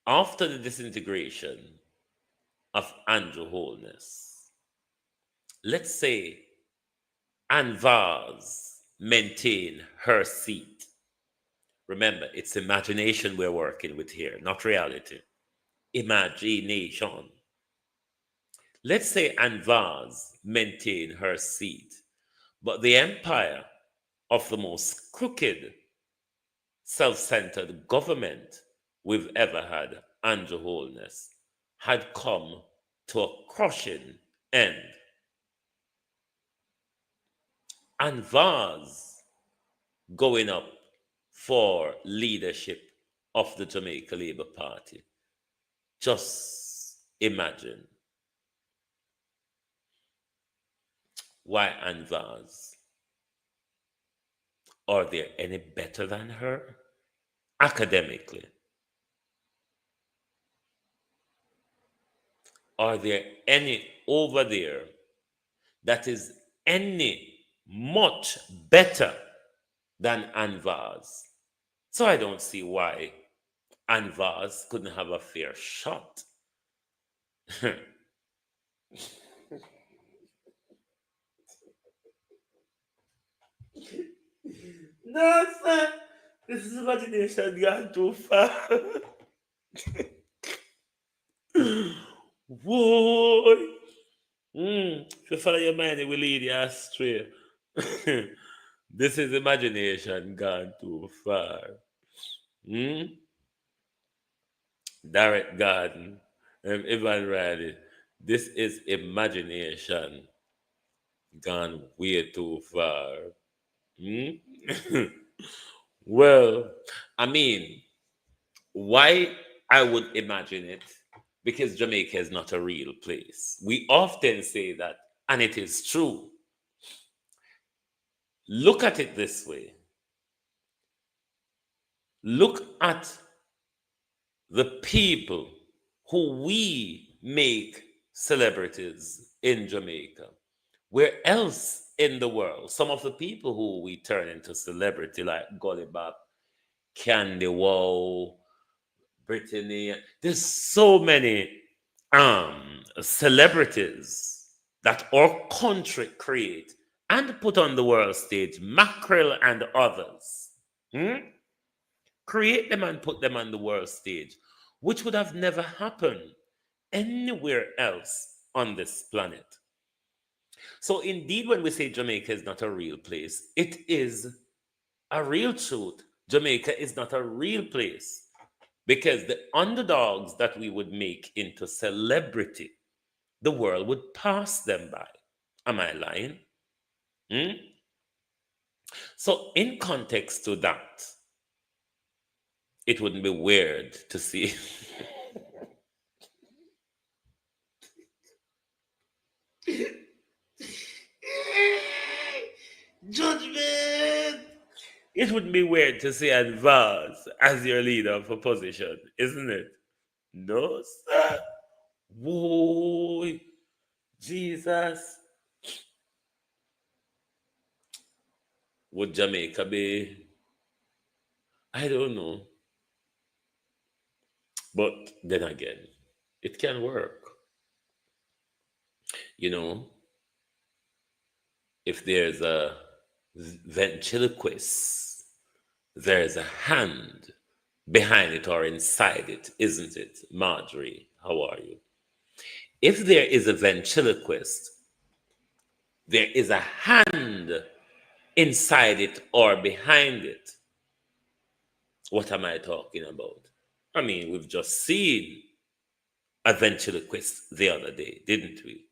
After the disintegration of Andrew Holness, let's say Ann Vaz maintain her seat. Remember, it's imagination we're working with here, not reality. Imagination. Let's say Ann Vaz maintain her seat, but the empire of the most crooked, self-centered government we've ever had, Andrew Holness, had come to a crushing end. And Vaz going up for leadership of the Jamaica Labour Party. Just imagine. Why Ann Vaz? Are there any better than her? Academically. Are there any over there that is any much better than Ann Vaz? So I don't see why Ann Vaz couldn't have a fair shot. No, sir. This is imagination gone too far. Boy. If you follow your mind, it will lead you astray. This is imagination gone too far. Direct Garden, Evan Riley. This is imagination gone way too far. Well, I mean, why I would imagine it? Because Jamaica is not a real place. We often say that, and it is true. Look at it this way. Look at the people who we make celebrities in Jamaica. Where else in the world? Some of the people who we turn into celebrity, like Gully Bop, Candy Wow, Brittany. There's so many celebrities that our country create and put on the world stage, Mackerel and others. Create them and put them on the world stage, which would have never happened anywhere else on this planet. So indeed, when we say Jamaica is not a real place, it is a real truth. Jamaica is not a real place. Because the underdogs that we would make into celebrity, the world would pass them by. Am I lying? Hmm? So, in context to that, it wouldn't be weird to see. Judgment! It wouldn't be weird to see Advance as your leader of opposition, isn't it? No, sir. Whoa, Jesus. Would Jamaica be? I don't know. But then again, it can work. You know, if there's a ventriloquist, there's a hand behind it or inside it, isn't it? Marjorie, how are you? If there is a ventriloquist, there is a hand inside it or behind it. What am I talking about? I mean, we've just seen a ventriloquist the other day, didn't we?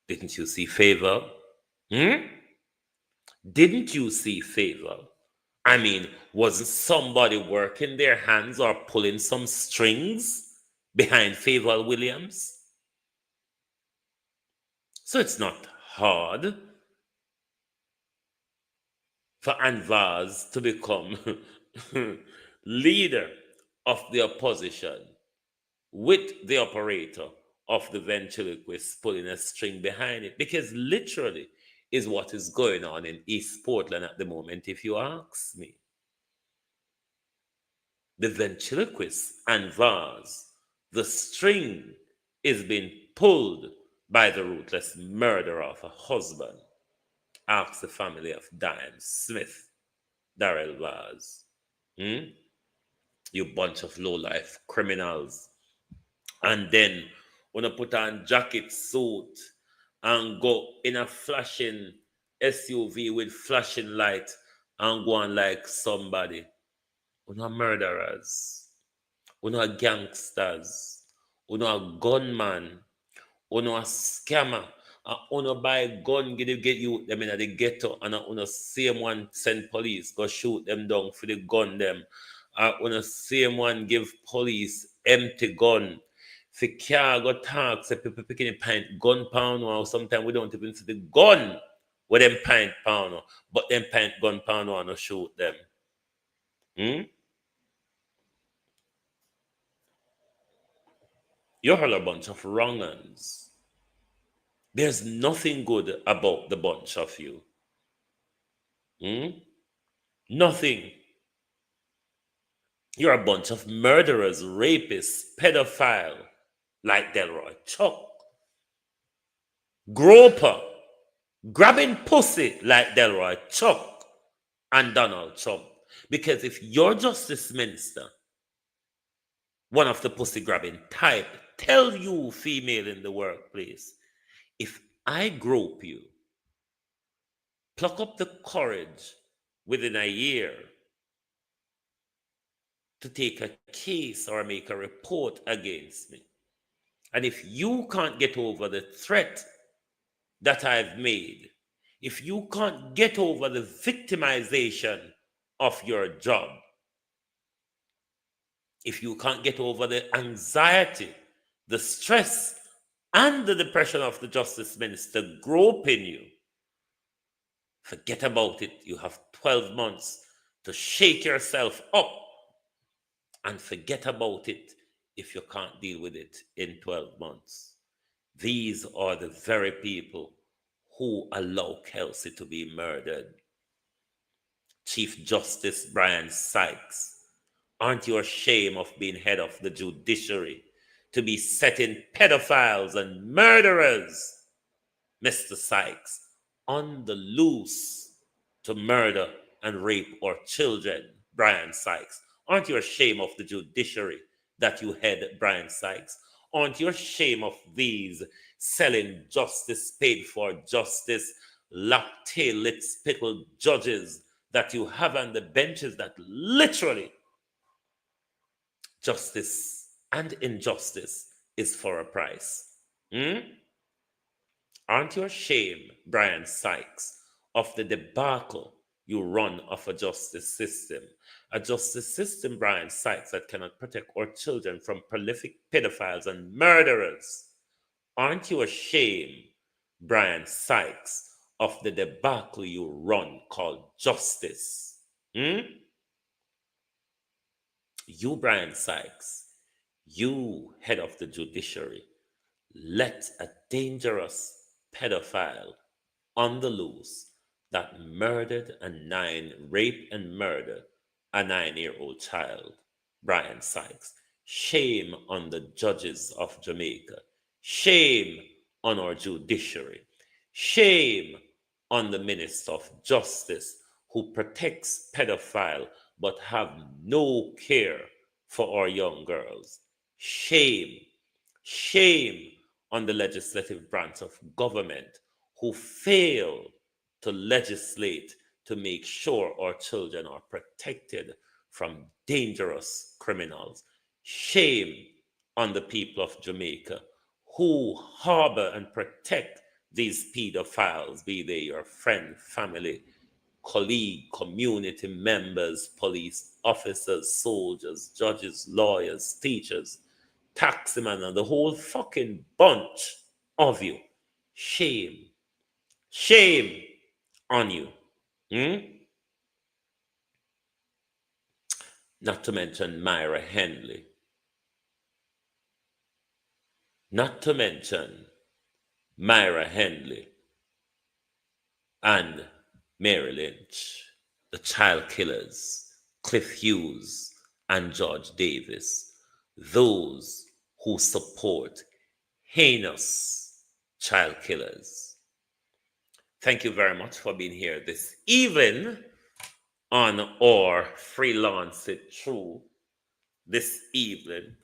Didn't you see Favor? Hmm? Didn't you see Favor? I mean, wasn't somebody working their hands or pulling some strings behind Favor Williams? So it's not hard for Anvaz to become leader of the opposition with the operator of the ventriloquist pulling a string behind it, because literally is what is going on in East Portland at the moment, if you ask me. The ventriloquist and vase, the string is being pulled by the ruthless murderer of a husband. Ask the family of Diane Smith, Darrell Vaz. You bunch of low-life criminals. And then when I put on jacket, suit, and go in a flashing SUV with flashing light and go on like somebody. We're not murderers. We're not gangsters. We're not gunman. We're not scammer. And uno buy gun, get you them in the ghetto, and uno same one send police, go shoot them down for the gun them. Uno same one give police empty gun. If you can't go talk, say people picking a pint gun pound, or sometimes we don't even see the gun with them pint pound, but them pint gun pound wanna shoot them. You're all a bunch of wrong uns. There's nothing good about the bunch of you. Nothing. You're a bunch of murderers, rapists, pedophile, like Delroy Chuck. Groper, grabbing pussy like Delroy Chuck and Donald Trump. Because if your justice minister, one of the pussy grabbing type, tell you, female in the workplace, if I grope you, pluck up the courage within a year to take a case or make a report against me. And if you can't get over the threat that I've made, if you can't get over the victimization of your job, if you can't get over the anxiety, the stress, and the depression of the justice minister groping you, forget about it. You have 12 months to shake yourself up, and forget about it if you can't deal with it in 12 months. These are the very people who allow Kelsey to be murdered. Chief Justice Brian Sykes, aren't you ashamed of being head of the judiciary to be setting pedophiles and murderers, Mr. Sykes, on the loose to murder and rape our children, Brian Sykes? Aren't you ashamed of the judiciary that you head, Brian Sykes? Aren't you ashamed of these selling justice, paid for justice, lap-tail, lit-spittle judges that you have on the benches that literally justice and injustice is for a price. Aren't you ashamed, Brian Sykes, of the debacle you run of a justice system? A justice system, Brian Sykes, that cannot protect our children from prolific pedophiles and murderers. Aren't you ashamed, Brian Sykes, of the debacle you run called justice? You, Brian Sykes, you, head of the judiciary, let a dangerous pedophile on the loose that raped and murdered a 9-year-old child, Brian Sykes. Shame on the judges of Jamaica. Shame on our judiciary. Shame on the Minister of Justice who protects pedophile but have no care for our young girls. Shame. Shame on the legislative branch of government who fail to legislate to make sure our children are protected from dangerous criminals. Shame on the people of Jamaica who harbor and protect these pedophiles, be they your friend, family, colleague, community members, police officers, soldiers, judges, lawyers, teachers, taximan, and the whole fucking bunch of you. Shame. Shame on you. Not to mention Myra Henley. Not to mention Myra Henley and Mary Lynch, the child killers, Cliff Hughes and George Davis, those who support heinous child killers. Thank you very much for being here this evening on our Freelance It True this evening.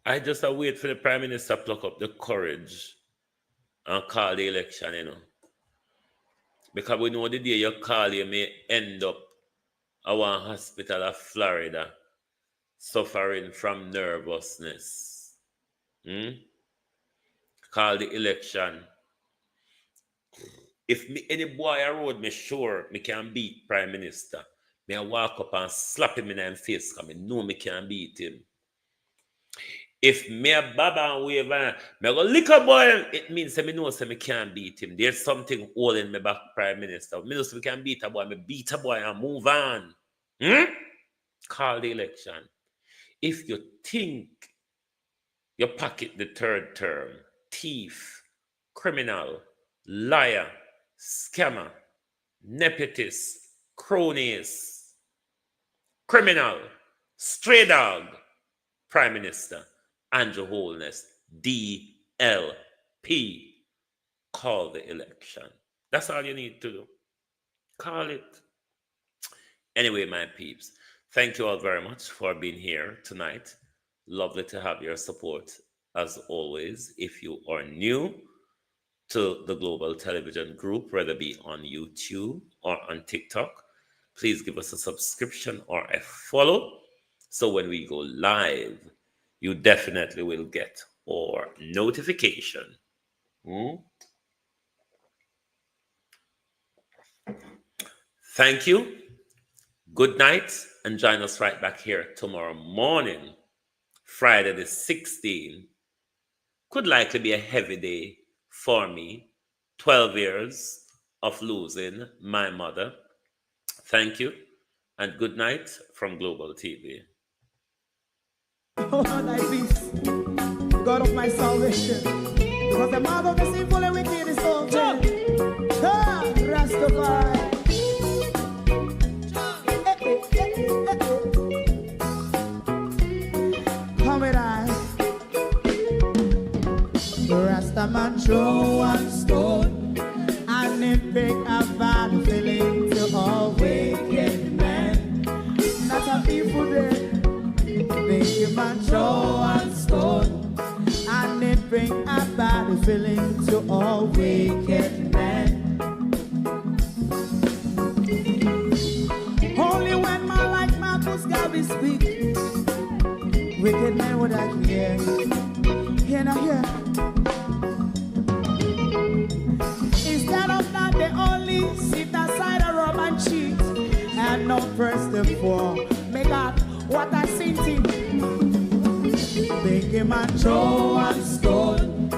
I just wait for the Prime Minister to pluck up the courage and call the election, Because we know the day you call, you may end up at one hospital of Florida suffering from nervousness. Call the election. If any boy around me sure me can beat Prime Minister, me I walk up and slap him in the face because I know me can beat him. If me a baba and wave and me go lick a boy, it means that me know me can't beat him. There's something holding me back, Prime Minister. Me know me can beat a boy, me beat a boy and move on. Call the election. If you think you pocket the third term, thief, criminal, liar, scammer, nepotist, cronies, criminal, stray dog, Prime Minister, Andrew Holness, DLP, call the election. That's all you need to do. Call it. Anyway, my peeps, thank you all very much for being here tonight. Lovely to have your support as always. If you are new to the Global Television Group, whether it be on YouTube or on TikTok, please give us a subscription or a follow. So when we go live, you definitely will get our notification. Thank you. Good night, and join us right back here tomorrow morning, Friday the 16th. Could likely be a heavy day for me. 12 years of losing my mother. Thank you, and good night from Global TV. Oh, thy peace, God of my salvation, because the mouth of the sinful and wicked is open. Rastafari. Come with I. Rastaman throw one stone, and it pick a bad feeling to all wicked men. Not a people there. Make a man throw one stone, and it bring a bad feeling to all wicked men. Only when my like man to Wicked men would I hear. Hear now hear. Instead of that they only sit aside and rub and cheat. And not first of all, may God what I seen him. Make him a throw and stone.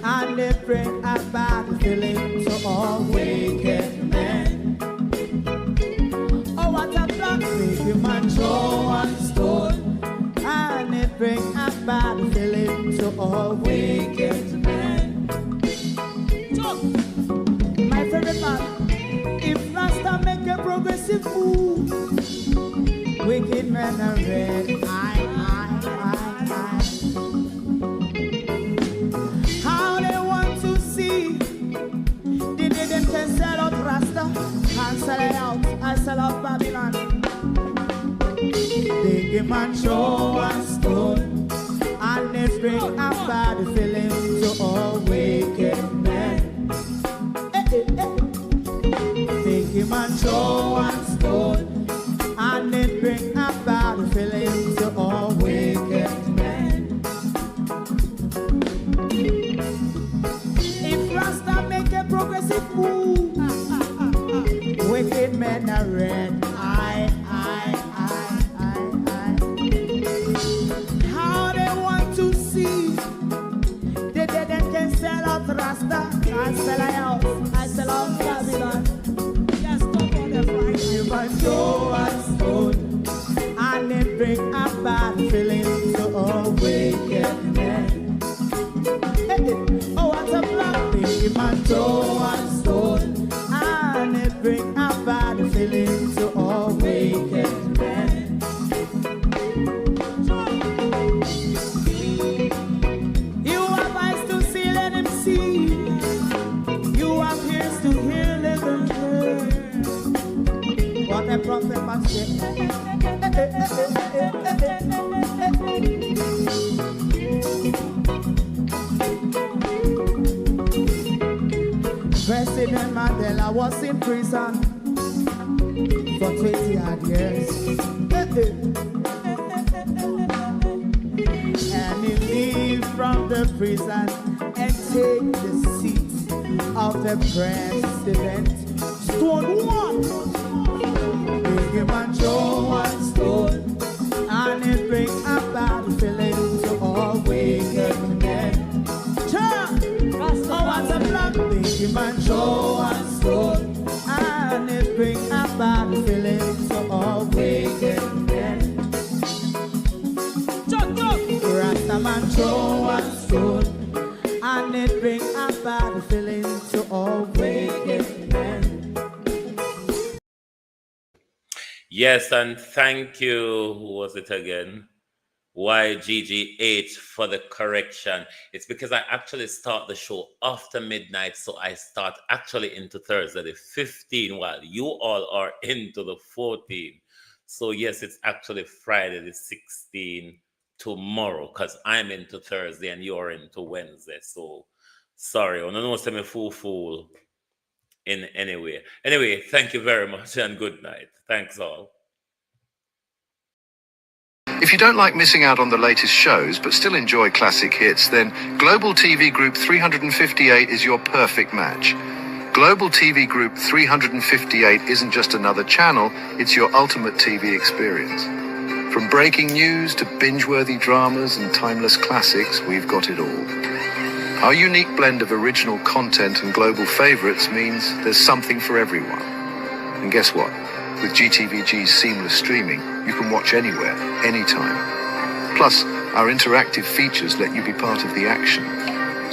And they bring a bad feeling to all wicked men. Oh, what a plan! Make him a throw and stone. And they bring a bad feeling to all wicked men. So, my favorite part, if Rasta make a progressive move, wicked men are red. How they want to see the day them can sell out Rasta and sell it out and sell out Babylon. They give man show and stone and they bring a bad feeling to all wicked men. They give man show and stone and they bring a bad feeling to all wicked men. If Rasta make a progressive move, wicked men are red. How they want to see the dead can sell out Rasta and sell out Babylon. Yes, stop on the right. Give a show and stone and they bring a bad feeling to all wicked men. Oh, what a plan! Give a show and stone and they bring a bad feeling to all wicked men. You have eyes to see, let him see. You have ears to hear, let them hear. What a prophet must say. President Mandela was in prison for 20 odd years. And he leave from the prison and take the seat of the president. Stone one. Big him and Joe and Stone. And it bring a bad feeling to all wicked men. Oh, what's a black big him and Joe and Stone. And it bring a bad feeling to all wicked men. Rastaman Joe and Stone. And it bring a bad feeling to all wicked men. Yes, and thank you. Who was it again? YGG8 for the correction. It's because I actually start the show after midnight, so I start actually into Thursday the 15th, while you all are into the 14th. So yes, it's actually Friday the 16th tomorrow, because I'm into Thursday and you're into Wednesday. So sorry, I don't know if I'm a fool in any way. Anyway, thank you very much and good night. Thanks all. If you don't like missing out on the latest shows but still enjoy classic hits, then Global TV Group 358 is your perfect match. Global TV Group 358 isn't just another channel, it's your ultimate TV experience. From breaking news to binge-worthy dramas and timeless classics, we've got it all. Our unique blend of original content and global favorites means there's something for everyone. And guess what? With GTVG's seamless streaming, you can watch anywhere, anytime. Plus, our interactive features let you be part of the action.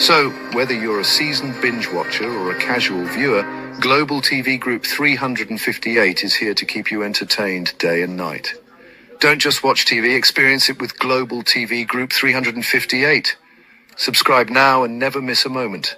So, whether you're a seasoned binge watcher or a casual viewer, Global TV Group 358 is here to keep you entertained day and night. Don't just watch TV, experience it with Global TV Group 358. Subscribe now and never miss a moment.